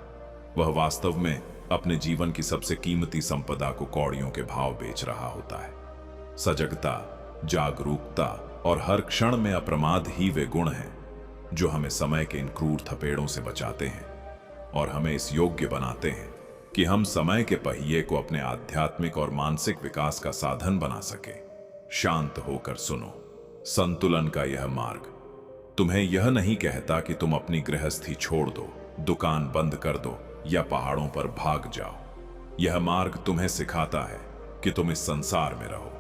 वह वास्तव में अपने जीवन की सबसे कीमती संपदा को कौड़ियों के भाव बेच रहा होता है। सजगता, जागरूकता और हर क्षण में अप्रमाद ही वे गुण हैं जो हमें समय के इन क्रूर थपेड़ों से बचाते हैं और हमें इस योग्य बनाते हैं कि हम समय के पहिए को अपने आध्यात्मिक और मानसिक विकास का साधन बना सके। शांत होकर सुनो, संतुलन का यह मार्ग तुम्हें यह नहीं कहता कि तुम अपनी गृहस्थी छोड़ दो, दुकान बंद कर दो या पहाड़ों पर भाग जाओ। यह मार्ग तुम्हें सिखाता है कि तुम इस संसार में रहो,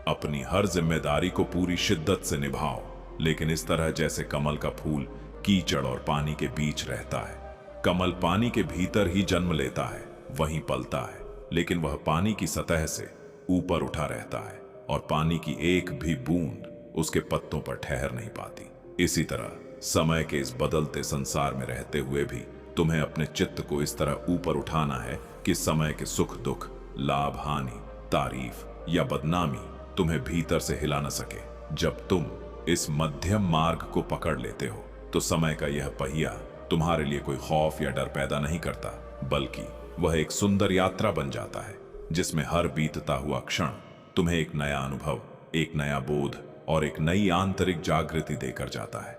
अपनी हर जिम्मेदारी को पूरी शिद्दत से निभाओ, लेकिन इस तरह जैसे कमल का फूल कीचड़ और पानी के बीच रहता है। कमल पानी के भीतर ही जन्म लेता है, वहीं पलता है, लेकिन वह पानी की सतह से ऊपर उठा रहता है और पानी की एक भी बूंद उसके पत्तों पर ठहर नहीं पाती। इसी तरह समय के इस बदलते संसार में रहते हुए भी तुम्हें अपने चित्त को इस तरह ऊपर उठाना है कि समय के सुख दुख, लाभ हानि, तारीफ या बदनामी तुम्हें भीतर से हिला न सके। जब तुम इस मध्यम मार्ग को पकड़ लेते हो तो समय का यह पहिया तुम्हारे लिए कोई खौफ या डर पैदा नहीं करता, बल्कि वह एक सुंदर यात्रा बन जाता है जिसमें हर बीतता हुआ क्षण तुम्हें एक नया अनुभव, एक नया बोध और एक नई आंतरिक जागृति देकर जाता है।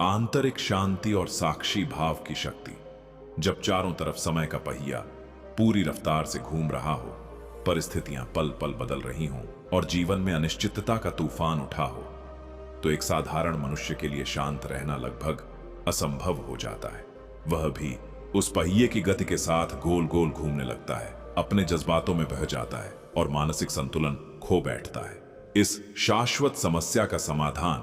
आंतरिक शांति और साक्षी भाव की शक्ति। जब चारों तरफ समय का पहिया पूरी रफ्तार से घूम रहा हो, परिस्थितियां पल पल बदल रही हों और जीवन में अनिश्चितता का तूफान उठा हो, तो एक साधारण मनुष्य के लिए शांत रहना लगभग असंभव हो जाता है। वह भी उस पहिए की गति के साथ गोल गोल घूमने लगता है, अपने जज्बातों में बह जाता है और मानसिक संतुलन खो बैठता है। इस शाश्वत समस्या का समाधान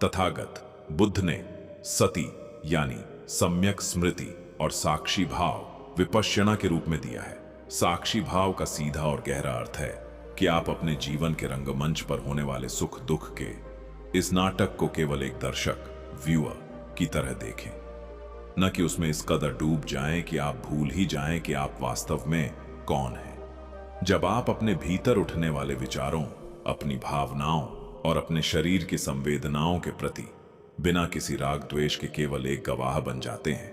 तथागत बुद्ध ने सति यानी सम्यक स्मृति और साक्षी भाव विपश्यना के रूप में दिया है। साक्षी भाव का सीधा और गहरा अर्थ है कि आप अपने जीवन के रंगमंच पर होने वाले सुख दुख के इस नाटक को केवल एक दर्शक, व्यूअर की तरह देखें, न कि उसमें इस कदर डूब जाएं कि आप भूल ही जाएं कि आप वास्तव में कौन हैं। जब आप अपने भीतर उठने वाले विचारों, अपनी भावनाओं और अपने शरीर की संवेदनाओं के प्रति बिना किसी राग द्वेष के केवल एक गवाह बन जाते हैं,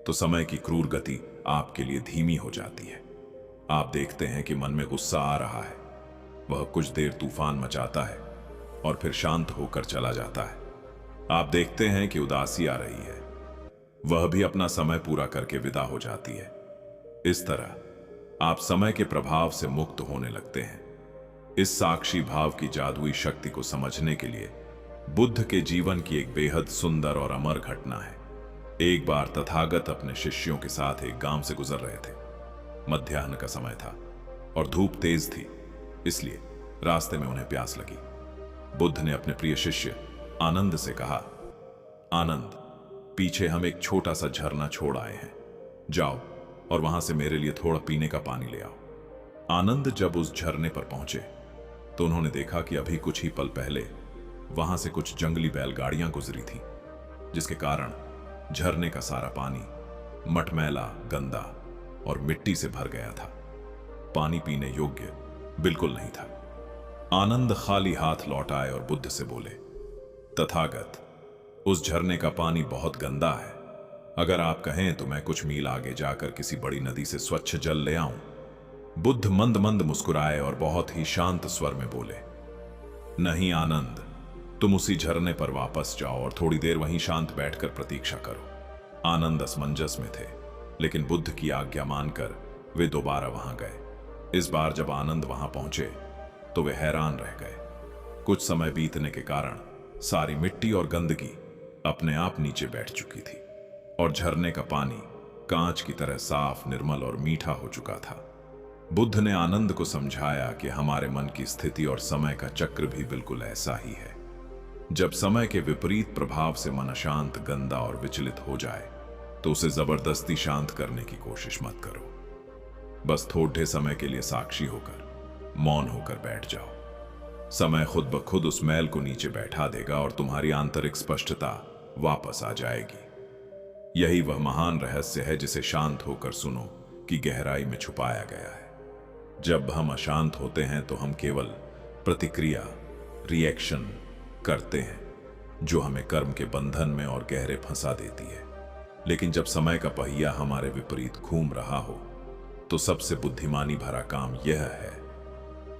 तो समय की क्रूर गति आपके लिए धीमी हो जाती है। आप देखते हैं कि मन में गुस्सा आ रहा है, वह कुछ देर तूफान मचाता है और फिर शांत होकर चला जाता है। आप देखते हैं कि उदासी आ रही है, वह भी अपना समय पूरा करके विदा हो जाती है। इस तरह आप समय के प्रभाव से मुक्त होने लगते हैं। इस साक्षी भाव की जादुई शक्ति को समझने के लिए बुद्ध के जीवन की एक बेहद सुंदर और अमर घटना है। एक बार तथागत अपने शिष्यों के साथ एक गांव से गुजर रहे थे। मध्याह्न का समय था और धूप तेज थी, इसलिए रास्ते में उन्हें प्यास लगी। बुद्ध ने अपने प्रिय शिष्य आनंद से कहा, आनंद, पीछे हम एक छोटा सा झरना छोड़ आए हैं, जाओ और वहां से मेरे लिए थोड़ा पीने का पानी ले आओ। आनंद जब उस झरने पर पहुंचे तो उन्होंने देखा कि अभी कुछ ही पल पहले वहां से कुछ जंगली बैलगाड़ियां गुजरी थीं, जिसके कारण झरने का सारा पानी मटमैला, गंदा और मिट्टी से भर गया था। पानी पीने योग्य बिल्कुल नहीं था। आनंद खाली हाथ लौट आए और बुद्ध से बोले, तथागत, उस झरने का पानी बहुत गंदा है। अगर आप कहें तो मैं कुछ मील आगे जाकर किसी बड़ी नदी से स्वच्छ जल ले आऊं। बुद्ध मंद मंद मुस्कुराए और बहुत ही शांत स्वर में बोले, नहीं आनंद, तुम उसी झरने पर वापस जाओ और थोड़ी देर वहीं शांत बैठकर प्रतीक्षा करो। आनंद असमंजस में थे, लेकिन बुद्ध की आज्ञा मानकर वे दोबारा वहां गए। इस बार जब आनंद वहां पहुंचे तो वे हैरान रह गए। कुछ समय बीतने के कारण सारी मिट्टी और गंदगी अपने आप नीचे बैठ चुकी थी और झरने का पानी कांच की तरह साफ, निर्मल और मीठा हो चुका था। बुद्ध ने आनंद को समझाया कि हमारे मन की स्थिति और समय का चक्र भी बिल्कुल ऐसा ही है। जब समय के विपरीत प्रभाव से मन अशांत, गंदा और विचलित हो जाए तो उसे जबरदस्ती शांत करने की कोशिश मत करो। बस थोड़े समय के लिए साक्षी होकर, मौन होकर बैठ जाओ। समय खुद ब खुद उस मैल को नीचे बैठा देगा और तुम्हारी आंतरिक स्पष्टता वापस आ जाएगी। यही वह महान रहस्य है जिसे शांत होकर सुनो की गहराई में छुपाया गया है। जब हम अशांत होते हैं तो हम केवल प्रतिक्रिया, रिएक्शन करते हैं, जो हमें कर्म के बंधन में और गहरे फंसा देती है। लेकिन जब समय का पहिया हमारे विपरीत घूम रहा हो तो सबसे बुद्धिमानी भरा काम यह है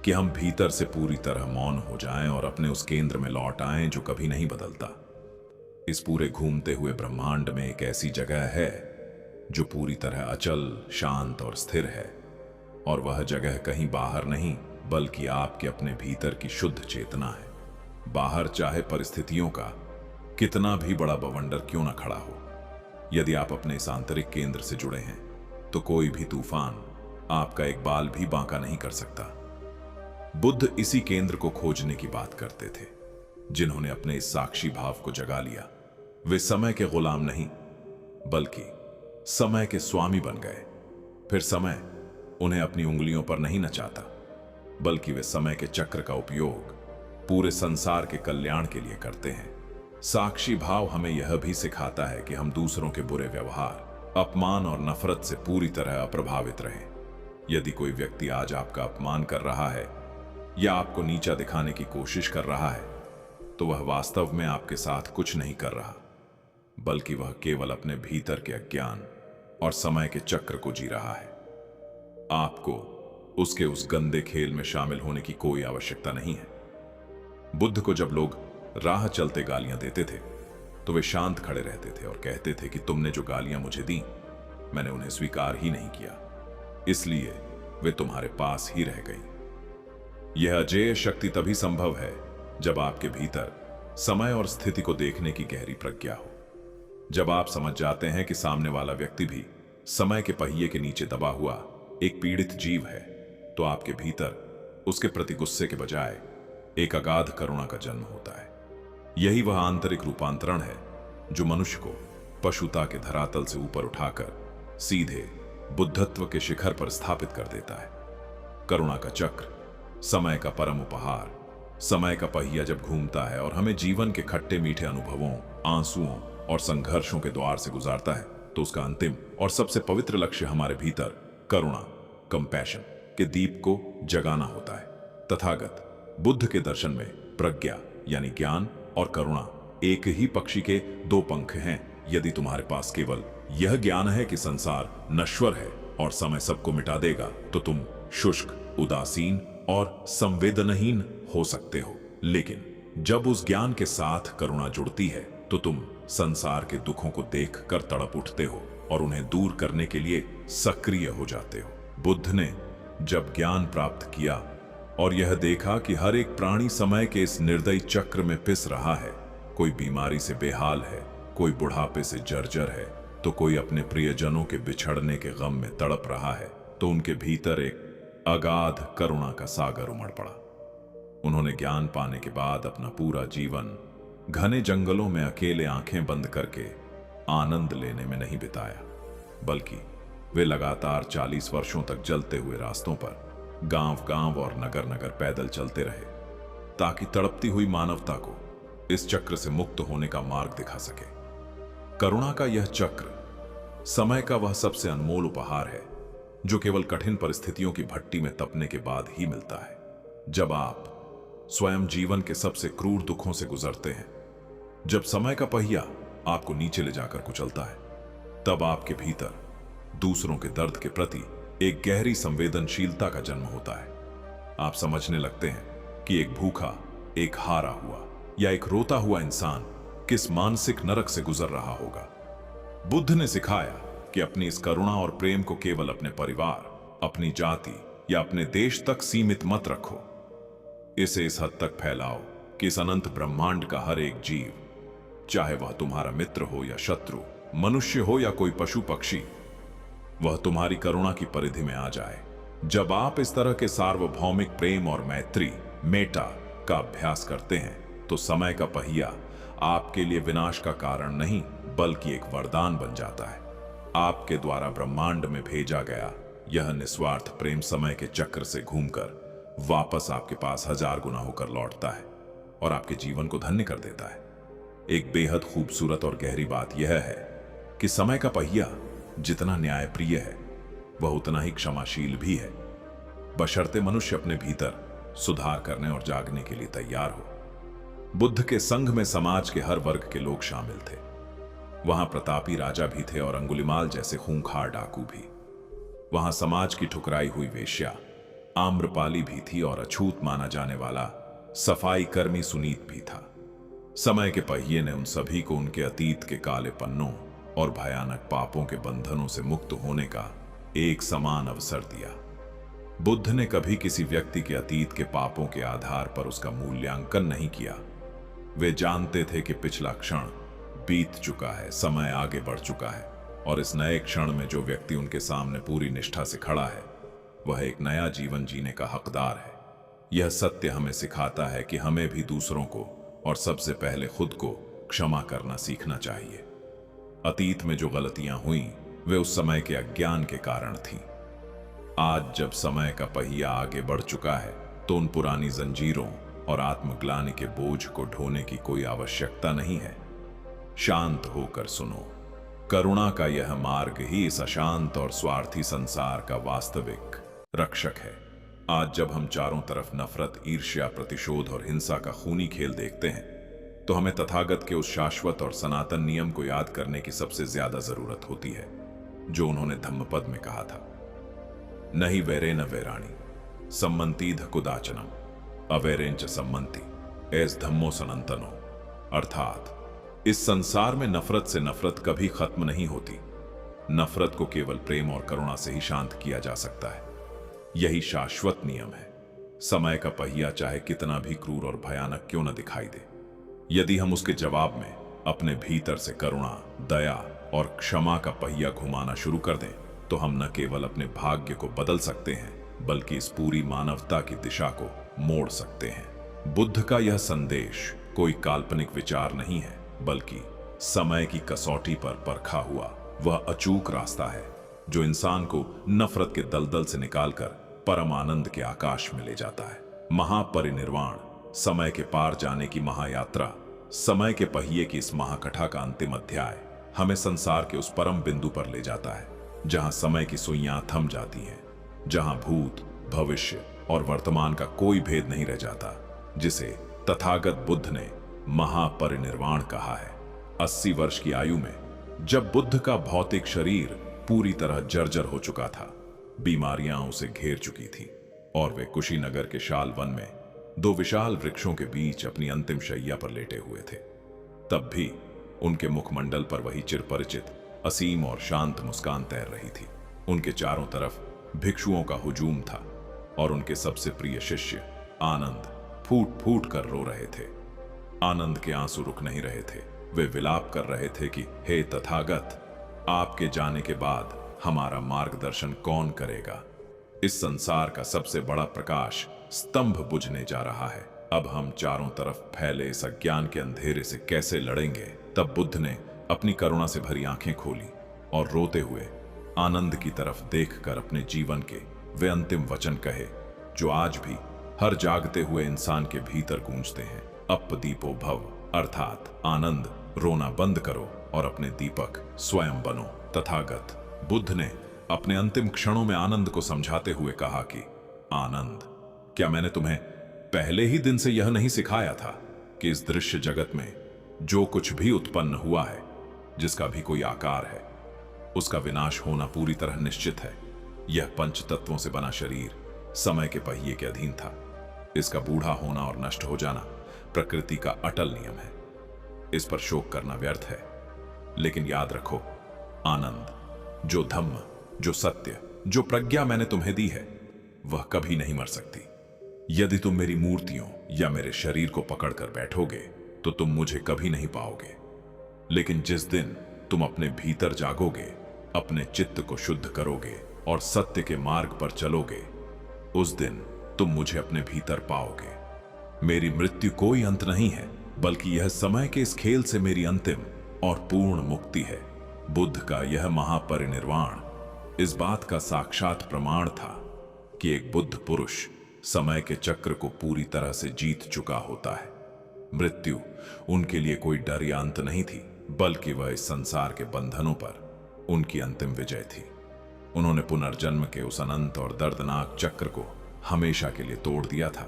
कि हम भीतर से पूरी तरह मौन हो जाएं और अपने उस केंद्र में लौट आएं जो कभी नहीं बदलता। इस पूरे घूमते हुए ब्रह्मांड में एक ऐसी जगह है जो पूरी तरह अचल, शांत और स्थिर है, और वह जगह कहीं बाहर नहीं बल्कि आपके अपने भीतर की शुद्ध चेतना है। बाहर चाहे परिस्थितियों का कितना भी बड़ा बवंडर क्यों ना खड़ा हो, यदि आप अपने इस आंतरिक केंद्र से जुड़े हैं तो कोई भी तूफान आपका एक बाल भी बांका नहीं कर सकता। बुद्ध इसी केंद्र को खोजने की बात करते थे। जिन्होंने अपने इस साक्षी भाव को जगा लिया, वे समय के गुलाम नहीं बल्कि समय के स्वामी बन गए। फिर समय उन्हें अपनी उंगलियों पर नहीं नचाता, बल्कि वे समय के चक्र का उपयोग पूरे संसार के कल्याण के लिए करते हैं। साक्षी भाव हमें यह भी सिखाता है कि हम दूसरों के बुरे व्यवहार, अपमान और नफरत से पूरी तरह अप्रभावित रहें। यदि कोई व्यक्ति आज आपका अपमान कर रहा है या आपको नीचा दिखाने की कोशिश कर रहा है, तो वह वास्तव में आपके साथ कुछ नहीं कर रहा, बल्कि वह केवल अपने भीतर के अज्ञान और समय के चक्र को जी रहा है। आपको उसके उस गंदे खेल में शामिल होने की कोई आवश्यकता नहीं है। बुद्ध को जब लोग राह चलते गालियां देते थे तो वे शांत खड़े रहते थे और कहते थे कि तुमने जो गालियां मुझे दी, मैंने उन्हें स्वीकार ही नहीं किया, इसलिए वे तुम्हारे पास ही रह गई। यह अजेय शक्ति तभी संभव है जब आपके भीतर समय और स्थिति को देखने की गहरी प्रज्ञा हो। जब आप समझ जाते हैं कि सामने वाला व्यक्ति भी समय के पहिए के नीचे दबा हुआ एक पीड़ित जीव है, तो आपके भीतर उसके प्रति गुस्से के बजाय एक अगाध करुणा का जन्म होता है। यही वह आंतरिक रूपांतरण है जो मनुष्य को पशुता के धरातल से ऊपर उठाकर सीधे बुद्धत्व के शिखर पर स्थापित कर देता है। करुणा का चक्र, समय का परम उपहार, समय का पहिया जब घूमता है और हमें जीवन के खट्टे मीठे अनुभवों, आंसुओं और संघर्षों के द्वार से गुजारता है, तो उसका अंतिम और सबसे पवित्र लक्ष्य हमारे भीतर करुणा, कंपैशन के दीप को जगाना होता है। तथागत बुद्ध के दर्शन में प्रज्ञा यानी ज्ञान और करुणा एक ही पक्षी के दो पंख हैं। यदि तुम्हारे पास केवल यह ज्ञान है कि संसार नश्वर है और समय सबको मिटा देगा, तो तुम शुष्क, उदासीन और संवेदनहीन हो सकते हो। लेकिन जब उस ज्ञान के साथ करुणा जुड़ती है, तो तुम संसार के दुखों को देखकर तड़प उठते हो और उन्हें दूर करने के लिए सक्रिय हो जाते हो। बुद्ध ने जब ज्ञान प्राप्त किया और यह देखा कि हर एक प्राणी समय के इस निर्दयी चक्र में पिस रहा है, कोई बीमारी से बेहाल है, कोई बुढ़ापे से जर्जर है, तो कोई अपने प्रियजनों के बिछड़ने के गम में तड़प रहा है, तो उनके भीतर एक अगाध करुणा का सागर उमड़ पड़ा। उन्होंने ज्ञान पाने के बाद अपना पूरा जीवन घने जंगलों में अकेले आंखें बंद करके आनंद लेने में नहीं बिताया, बल्कि वे लगातार 40 वर्षों तक जलते हुए रास्तों पर गांव-गांव और नगर-नगर पैदल चलते रहे, ताकि तड़पती हुई मानवता को इस चक्र से मुक्त होने का मार्ग दिखा सके। करुणा का यह चक्र समय का वह सबसे अनमोल उपहार है जो केवल कठिन परिस्थितियों की भट्टी में तपने के बाद ही मिलता है। जब आप स्वयं जीवन के सबसे क्रूर दुखों से गुजरते हैं, जब समय का पहिया आपको नीचे ले जाकर कुचलता है, तब आपके भीतर दूसरों के दर्द के प्रति एक गहरी संवेदनशीलता का जन्म होता है। आप समझने लगते हैं कि एक भूखा, एक हारा हुआ या एक रोता हुआ इंसान किस मानसिक नरक से गुजर रहा होगा। बुद्ध ने सिखाया कि अपनी इस करुणा और प्रेम को केवल अपने परिवार, अपनी जाति या अपने देश तक सीमित मत रखो। इसे इस हद तक फैलाओ कि इस अनंत ब्रह्मांड का हर एक जीव, चाहे वह तुम्हारा मित्र हो या शत्रु, मनुष्य हो या कोई पशु पक्षी, वह तुम्हारी करुणा की परिधि में आ जाए। जब आप इस तरह के सार्वभौमिक प्रेम और मैत्री, मेटा का अभ्यास करते हैं, तो समय का पहिया आपके लिए विनाश का कारण नहीं, बल्कि एक वरदान बन जाता है। आपके द्वारा ब्रह्मांड में भेजा गया यह निस्वार्थ प्रेम समय के चक्र से घूमकर वापस आपके पास 1000 गुना होकर लौटता है और आपके जीवन को धन्य कर देता है। एक बेहद खूबसूरत और गहरी बात यह है कि समय का पहिया जितना न्यायप्रिय है, वह उतना ही क्षमाशील भी है, बशर्ते मनुष्य अपने भीतर सुधार करने और जागने के लिए तैयार हो। बुद्ध के संघ में समाज के हर वर्ग के लोग शामिल थे। वहां प्रतापी राजा भी थे और अंगुलिमाल जैसे खूंखार डाकू भी। वहां समाज की ठुकराई हुई वेश्या आम्रपाली भी थी और अछूत माना जाने वाला सफाई कर्मी सुनीत भी था। समय के पहिए ने उन सभी को उनके अतीत के काले पन्नों और भयानक पापों के बंधनों से मुक्त होने का एक समान अवसर दिया। बुद्ध ने कभी किसी व्यक्ति के अतीत के पापों के आधार पर उसका मूल्यांकन नहीं किया। वे जानते थे कि पिछला क्षण बीत चुका है, समय आगे बढ़ चुका है और इस नए क्षण में जो व्यक्ति उनके सामने पूरी निष्ठा से खड़ा है, वह एक नया जीवन जीने का हकदार है। यह सत्य हमें सिखाता है कि हमें भी दूसरों को और सबसे पहले खुद को क्षमा करना सीखना चाहिए। अतीत में जो गलतियां हुई वे उस समय के अज्ञान के कारण थी। आज जब समय का पहिया आगे बढ़ चुका है, तो उन पुरानी जंजीरों और आत्मग्लानि के बोझ को ढोने की कोई आवश्यकता नहीं है। शांत होकर सुनो, करुणा का यह मार्ग ही इस अशांत और स्वार्थी संसार का वास्तविक रक्षक है। आज जब हम चारों तरफ नफरत, ईर्ष्या, प्रतिशोध और हिंसा का खूनी खेल देखते हैं, तो हमें तथागत के उस शाश्वत और सनातन नियम को याद करने की सबसे ज्यादा जरूरत होती है जो उन्होंने धम्मपद में कहा था, नहीं वैरे न वैराणी सम्मंतीध कुदाचनम अवैरेंच सम्मंती एस धम्मो सनंतनो। अर्थात इस संसार में नफरत से नफरत कभी खत्म नहीं होती। नफरत को केवल प्रेम और करुणा से ही शांत किया जा सकता है। यही शाश्वत नियम है। समय का पहिया चाहे कितना भी क्रूर और भयानक क्यों न दिखाई दे, यदि हम उसके जवाब में अपने भीतर से करुणा, दया और क्षमा का पहिया घुमाना शुरू कर दें, तो हम न केवल अपने भाग्य को बदल सकते हैं बल्कि इस पूरी मानवता की दिशा को मोड़ सकते हैं। बुद्ध का यह संदेश कोई काल्पनिक विचार नहीं है, बल्कि समय की कसौटी पर परखा हुआ वह अचूक रास्ता है जो इंसान को नफरत के दलदल से निकालकर परम आनंद के आकाश में ले जाता है। महापरिनिर्वाण, समय के पार जाने की महायात्रा, समय के पहिए की इस महाकथा का अंतिम अध्याय हमें संसार के उस परम बिंदु पर ले जाता है जहां समय की सुइयां थम जाती हैं, जहां भूत, भविष्य और वर्तमान का कोई भेद नहीं रह जाता, जिसे तथागत बुद्ध ने महापरिनिर्वाण कहा है। 80 वर्ष की आयु में जब बुद्ध का भौतिक शरीर पूरी तरह जर्जर हो चुका था, बीमारियां उसे घेर चुकी थी और वे कुशीनगर के शाल वन में 2 विशाल वृक्षों के बीच अपनी अंतिम शैया पर लेटे हुए थे, तब भी उनके मुखमंडल पर वही चिरपरिचित असीम और शांत मुस्कान तैर रही थी। उनके चारों तरफ भिक्षुओं का हुजूम था और उनके सबसे प्रिय शिष्य आनंद फूट फूट कर रो रहे थे। आनंद के आंसू रुक नहीं रहे थे। वे विलाप कर रहे थे कि हे तथागत, आपके जाने के बाद हमारा मार्गदर्शन कौन करेगा? इस संसार का सबसे बड़ा प्रकाश स्तंभ बुझने जा रहा है। अब हम चारों तरफ फैले इस अज्ञान के अंधेरे से कैसे लड़ेंगे? तब बुद्ध ने अपनी करुणा से भरी आंखें खोली और रोते हुए आनंद की तरफ देखकर अपने जीवन के वे अंतिम वचन कहे जो आज भी हर जागते हुए इंसान के भीतर गूंजते हैं। अपदीपो भव, अर्थात आनंद, रोना बंद करो और अपने दीपक स्वयं बनो। तथागत बुद्ध ने अपने अंतिम क्षणों में आनंद को समझाते हुए कहा कि आनंद, क्या मैंने तुम्हें पहले ही दिन से यह नहीं सिखाया था कि इस दृश्य जगत में जो कुछ भी उत्पन्न हुआ है, जिसका भी कोई आकार है, उसका विनाश होना पूरी तरह निश्चित है। यह पंच तत्वों से बना शरीर समय के पहिए के अधीन था। इसका बूढ़ा होना और नष्ट हो जाना प्रकृति का अटल नियम है। इस पर शोक करना व्यर्थ है। लेकिन याद रखो, आनंद, जो धम्म, जो सत्य, जो प्रज्ञा मैंने तुम्हें दी है, वह कभी नहीं मर सकती। यदि तुम मेरी मूर्तियों या मेरे शरीर को पकड़कर बैठोगे तो तुम मुझे कभी नहीं पाओगे। लेकिन जिस दिन तुम अपने भीतर जागोगे, अपने चित्त को शुद्ध करोगे और सत्य के मार्ग पर चलोगे, उस दिन तुम मुझे अपने भीतर पाओगे। मेरी मृत्यु कोई अंत नहीं है, बल्कि यह समय के इस खेल से मेरी अंतिम और पूर्ण मुक्ति है। बुद्ध का यह महापरिनिर्वाण इस बात का साक्षात प्रमाण था कि एक बुद्ध पुरुष समय के चक्र को पूरी तरह से जीत चुका होता है। मृत्यु उनके लिए कोई डर या अंत नहीं थी, बल्कि वह इस संसार के बंधनों पर उनकी अंतिम विजय थी। उन्होंने पुनर्जन्म के उस अनंत और दर्दनाक चक्र को हमेशा के लिए तोड़ दिया था,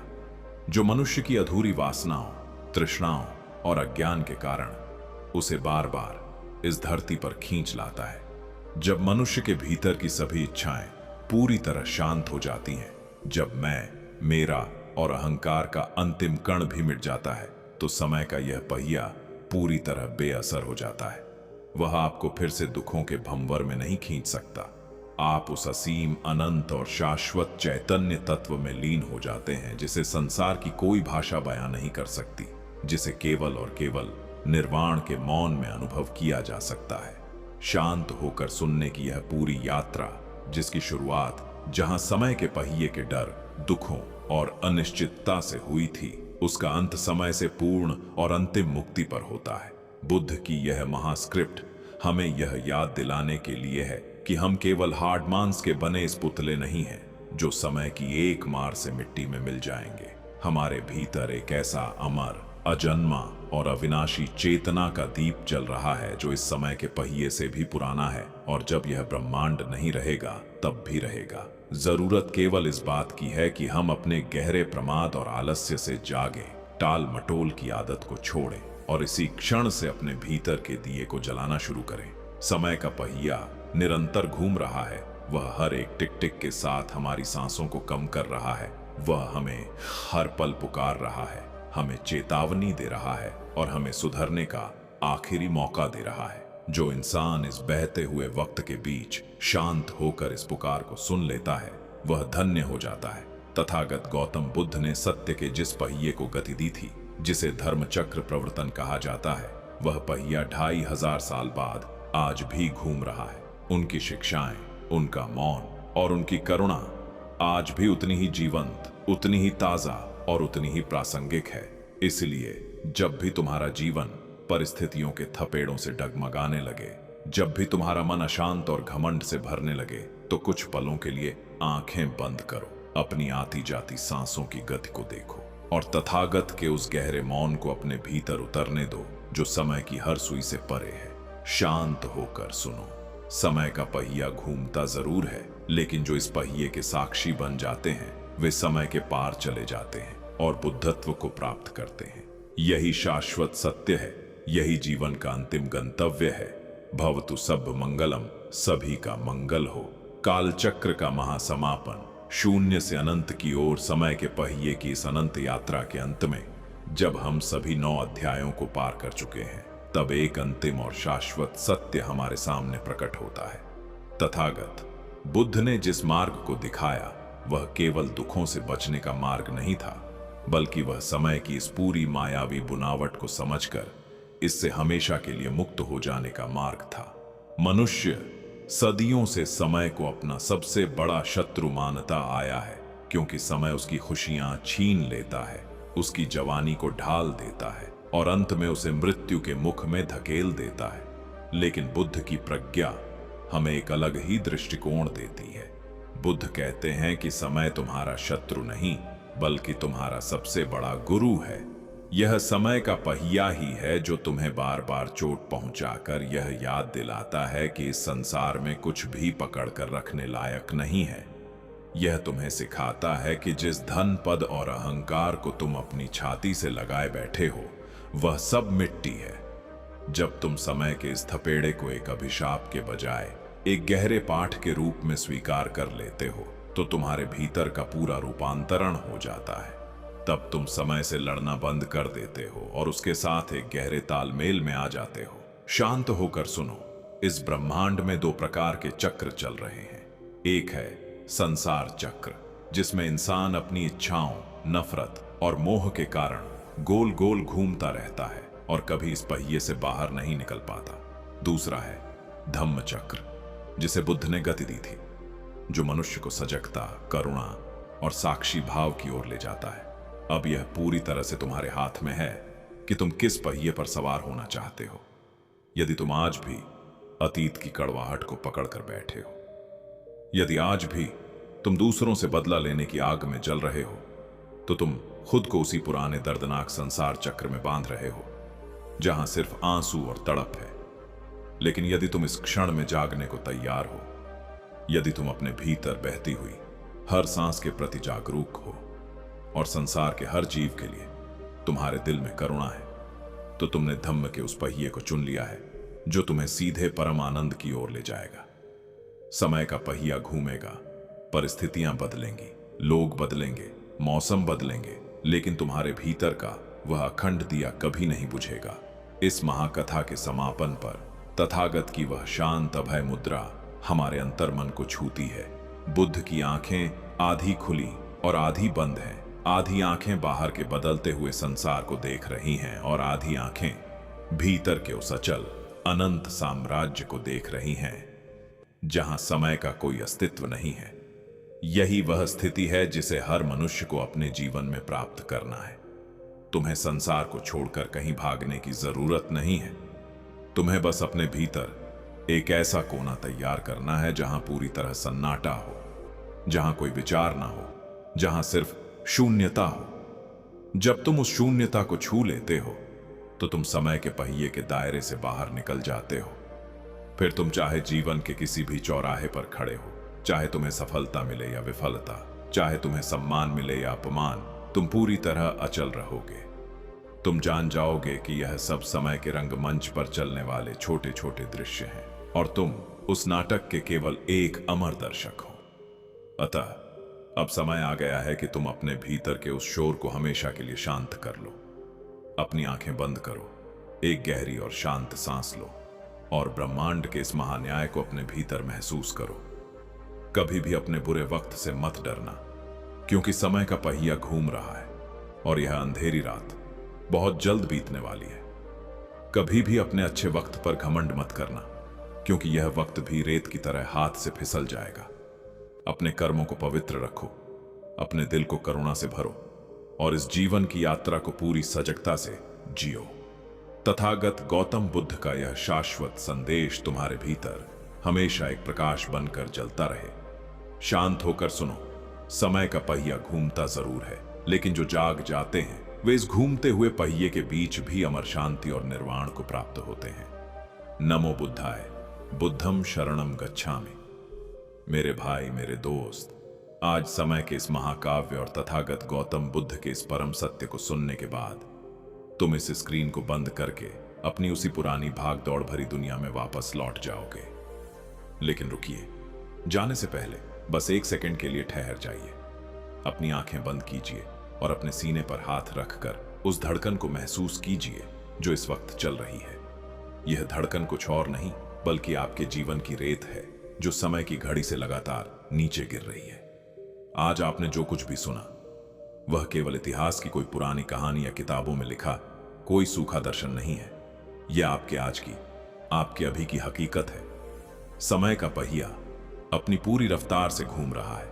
जो मनुष्य की अधूरी वासनाओं, तृष्णाओं और अज्ञान के कारण उसे बार बार इस धरती पर खींच लाता है। जब मनुष्य के भीतर की सभी इच्छाएं पूरी तरह शांत हो जाती हैं, जब मैं, मेरा और अहंकार का अंतिम कण भी मिट जाता है, तो समय का यह पहिया पूरी तरह बेअसर हो जाता है। वह आपको फिर से दुखों के भंवर में नहीं खींच सकता। आप उस असीम, अनंत और शाश्वत चैतन्य तत्व में लीन हो जाते हैं जिसे संसार की कोई भाषा बयां नहीं कर सकती, जिसे केवल और केवल निर्वाण के मौन में अनुभव किया जा सकता है। शांत होकर सुनने की यह पूरी यात्रा, जिसकी शुरुआत जहां समय के पहिए के डर, दुखों और अनिश्चितता से हुई थी, उसका अंत समय से पूर्ण और अंतिम मुक्ति पर होता है। बुद्ध की यह महास्क्रिप्ट हमें यह याद दिलाने के लिए है कि हम केवल हार्ड मांस के बने इस पुतले नहीं हैं जो समय की एक मार से मिट्टी में मिल जाएंगे। हमारे भीतर एक ऐसा अमर, अजन्मा और अविनाशी चेतना का दीप जल रहा है जो इस समय के पहिए से भी पुराना है, और जब यह ब्रह्मांड नहीं रहेगा तब भी रहेगा। जरूरत केवल इस बात की है कि हम अपने गहरे प्रमाद और आलस्य से जागें, टाल मटोल की आदत को छोड़ें और इसी क्षण से अपने भीतर के दिए को जलाना शुरू करें। समय का पहिया निरंतर घूम रहा है। वह हर एक टिक टिक के साथ हमारी सांसों को कम कर रहा है। वह हमें हर पल पुकार रहा है, हमें चेतावनी दे रहा है और हमें सुधरने का आखिरी मौका दे रहा है। जो इंसान इस बहते हुए वक्त के बीच शांत होकर इस पुकार को सुन लेता है, वह धन्य हो जाता है। तथागत गौतम बुद्ध ने सत्य के जिस पहिए को गति दी थी, जिसे धर्मचक्र प्रवर्तन कहा जाता है, वह पहिया 2500 साल बाद आज भी घूम रहा है। उनकी शिक्षाएं, उनका मौन और उनकी करुणा आज भी उतनी ही जीवंत, उतनी ही ताजा और उतनी ही प्रासंगिक है। इसलिए जब भी तुम्हारा जीवन परिस्थितियों के थपेड़ों से डगमगाने लगे, जब भी तुम्हारा मन अशांत और घमंड से भरने लगे, तो कुछ पलों के लिए आंखें बंद करो, अपनी आती जाती सांसों की गति को देखो और तथागत के उस गहरे मौन को अपने भीतर उतरने दो जो समय की हर सुई से परे है। शांत होकर सुनो। समय का पहिया घूमता जरूर है, लेकिन जो इस पहिए के साक्षी बन जाते हैं, वे समय के पार चले जाते हैं और बुद्धत्व को प्राप्त करते हैं। यही शाश्वत सत्य है, यही जीवन का अंतिम गंतव्य है। भवतु सब मंगलम, सभी का मंगल हो। कालचक्र का महासमापन, शून्य से अनंत की ओर समय के पहिए की इस अनंत यात्रा के अंत में, जब हम सभी 9 अध्यायों को पार कर चुके हैं, तब एक अंतिम और शाश्वत सत्य हमारे सामने प्रकट होता है। तथागत बुद्ध ने जिस मार्ग को दिखाया, वह केवल दुखों से बचने का मार्ग नहीं था, बल्कि वह समय की इस पूरी मायावी बुनावट को समझकर इससे हमेशा के लिए मुक्त हो जाने का मार्ग था। मनुष्य सदियों से समय को अपना सबसे बड़ा शत्रु मानता आया है, क्योंकि समय उसकी खुशियां छीन लेता है, उसकी जवानी को ढाल देता है और अंत में उसे मृत्यु के मुख में धकेल देता है। लेकिन बुद्ध की प्रज्ञा हमें एक अलग ही दृष्टिकोण देती है। बुद्ध कहते हैं कि समय तुम्हारा शत्रु नहीं, बल्कि तुम्हारा सबसे बड़ा गुरु है। यह समय का पहिया ही है जो तुम्हें बार बार चोट पहुंचाकर यह याद दिलाता है कि इस संसार में कुछ भी पकड़ कर रखने लायक नहीं है। यह तुम्हें सिखाता है कि जिस धन, पद और अहंकार को तुम अपनी छाती से लगाए बैठे हो, वह सब मिट्टी है। जब तुम समय के इस थपेड़े को एक अभिशाप के बजाय एक गहरे पाठ के रूप में स्वीकार कर लेते हो, तो तुम्हारे भीतर का पूरा रूपांतरण हो जाता है। तब तुम समय से लड़ना बंद कर देते हो और उसके साथ एक गहरे तालमेल में आ जाते हो। शांत होकर सुनो। इस ब्रह्मांड में 2 प्रकार के चक्र चल रहे हैं। एक है संसार चक्र, जिसमें इंसान अपनी इच्छाओं, नफरत और मोह के कारण गोल गोल घूमता रहता है और कभी इस पहिए से बाहर नहीं निकल पाता। दूसरा है धम्म चक्र, जिसे बुद्ध ने गति दी थी, जो मनुष्य को सजगता, करुणा और साक्षी भाव की ओर ले जाता है। अब यह पूरी तरह से तुम्हारे हाथ में है कि तुम किस पहिए पर सवार होना चाहते हो। यदि तुम आज भी अतीत की कड़वाहट को पकड़कर बैठे हो, यदि आज भी तुम दूसरों से बदला लेने की आग में जल रहे हो, तो तुम खुद को उसी पुराने दर्दनाक संसार चक्र में बांध रहे हो, जहां सिर्फ आंसू और तड़प है। लेकिन यदि तुम इस क्षण में जागने को तैयार हो, यदि तुम अपने भीतर बहती हुई हर सांस के प्रति जागरूक हो और संसार के हर जीव के लिए तुम्हारे दिल में करुणा है, तो तुमने धम्म के उस पहिए को चुन लिया है जो तुम्हें सीधे परम आनंद की ओर ले जाएगा। समय का पहिया घूमेगा, परिस्थितियां बदलेंगी, लोग बदलेंगे, मौसम बदलेंगे, लेकिन तुम्हारे भीतर का वह अखंड दिया कभी नहीं बुझेगा। इस महाकथा के समापन पर तथागत की वह शांत अभय मुद्रा हमारे अंतर्मन को छूती है। बुद्ध की आंखें आधी खुली और आधी बंद हैं। आधी आंखें बाहर के बदलते हुए संसार को देख रही हैं और आधी आंखें भीतर के उस अचल अनंत साम्राज्य को देख रही हैं, जहां समय का कोई अस्तित्व नहीं है। यही वह स्थिति है जिसे हर मनुष्य को अपने जीवन में प्राप्त करना है। तुम्हें संसार को छोड़कर कहीं भागने की जरूरत नहीं है। तुम्हें बस अपने भीतर एक ऐसा कोना तैयार करना है जहां पूरी तरह सन्नाटा हो, जहां कोई विचार ना हो, जहां सिर्फ शून्यता हो। जब तुम उस शून्यता को छू लेते हो, तो तुम समय के पहिए के दायरे से बाहर निकल जाते हो। फिर तुम चाहे जीवन के किसी भी चौराहे पर खड़े हो, चाहे तुम्हें सफलता मिले या विफलता, चाहे तुम्हें सम्मान मिले या अपमान, तुम पूरी तरह अचल रहोगे। तुम जान जाओगे कि यह सब समय के रंगमंच पर चलने वाले छोटे छोटे दृश्य हैं और तुम उस नाटक के केवल एक अमर दर्शक हो। अतः अब समय आ गया है कि तुम अपने भीतर के उस शोर को हमेशा के लिए शांत कर लो। अपनी आंखें बंद करो, एक गहरी और शांत सांस लो और ब्रह्मांड के इस महान्याय को अपने भीतर महसूस करो। कभी भी अपने बुरे वक्त से मत डरना, क्योंकि समय का पहिया घूम रहा है और यह अंधेरी रात बहुत जल्द बीतने वाली है। कभी भी अपने अच्छे वक्त पर घमंड मत करना, क्योंकि यह वक्त भी रेत की तरह हाथ से फिसल जाएगा। अपने कर्मों को पवित्र रखो, अपने दिल को करुणा से भरो और इस जीवन की यात्रा को पूरी सजगता से जियो। तथागत गौतम बुद्ध का यह शाश्वत संदेश तुम्हारे भीतर हमेशा एक प्रकाश बनकर जलता रहे। शांत होकर सुनो, समय का पहिया घूमता जरूर है, लेकिन जो जाग जाते हैं वे इस घूमते हुए पहिए के बीच भी अमर शांति और निर्वाण को प्राप्त होते हैं। नमो बुद्धाय, बुद्धम शरणम गच्छामि। मेरे भाई, मेरे दोस्त, आज समय के इस महाकाव्य और तथागत गौतम बुद्ध के इस परम सत्य को सुनने के बाद तुम इस स्क्रीन को बंद करके अपनी उसी पुरानी भाग दौड़ भरी दुनिया में वापस लौट जाओगे। लेकिन रुकिए, जाने से पहले बस एक सेकंड के लिए ठहर जाइए। अपनी आंखें बंद कीजिए और अपने सीने पर हाथ रखकर उस धड़कन को महसूस कीजिए जो इस वक्त चल रही है। यह धड़कन कुछ और नहीं बल्कि आपके जीवन की रेत है जो समय की घड़ी से लगातार नीचे गिर रही है। आज आपने जो कुछ भी सुना वह केवल इतिहास की कोई पुरानी कहानी या किताबों में लिखा कोई सूखा दर्शन नहीं है। यह आपके आज की, आपके अभी की हकीकत है। समय का पहिया अपनी पूरी रफ्तार से घूम रहा है।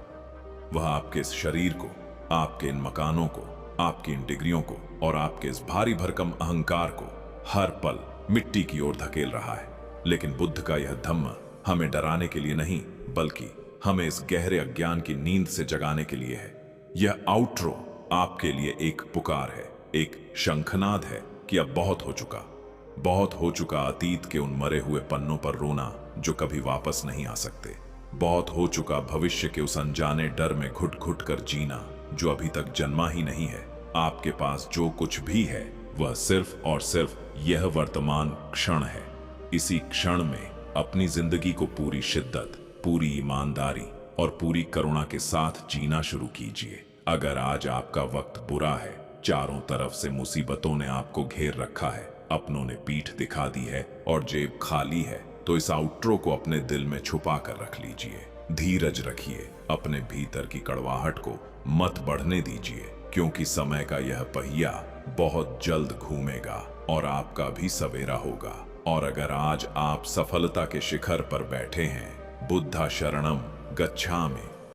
वह आपके इस शरीर को, आपके इन मकानों को, आपकी इन डिग्रियों को और आपके इस भारी भरकम अहंकार को हर पल मिट्टी की ओर धकेल रहा है। लेकिन बुद्ध का यह धम्म हमें डराने के लिए नहीं बल्कि हमें इस गहरे अज्ञान की नींद से जगाने के लिए है। यह आउट्रो आपके लिए एक पुकार है, एक शंखनाद है कि अब बहुत हो चुका अतीत के उन मरे हुए पन्नों पर रोना जो कभी वापस नहीं आ सकते। बहुत हो चुका भविष्य के उस अनजाने डर में घुट घुट कर जीना जो अभी तक जन्मा ही नहीं है। आपके पास जो कुछ भी है वह सिर्फ और सिर्फ यह वर्तमान क्षण है। इसी क्षण में अपनी जिंदगी को पूरी शिद्दत, पूरी ईमानदारी और पूरी करुणा के साथ जीना शुरू कीजिए। अगर आज आपका वक्त बुरा है, चारों तरफ से मुसीबतों ने आपको घेर रखा है, अपनों ने पीठ दिखा दी है और जेब खाली है, तो इस आउट्रो को अपने दिल में छुपा कर रख लीजिए। धीरज रखिए, अपने भीतर की कड़वाहट को मत बढ़ने दीजिए, क्योंकि समय का यह पहिया बहुत जल्द घूमेगा और आपका भी सवेरा होगा। और अगर आज आप सफलता के शिखर पर बैठे हैं, बुद्धा शरणम गच्छामि,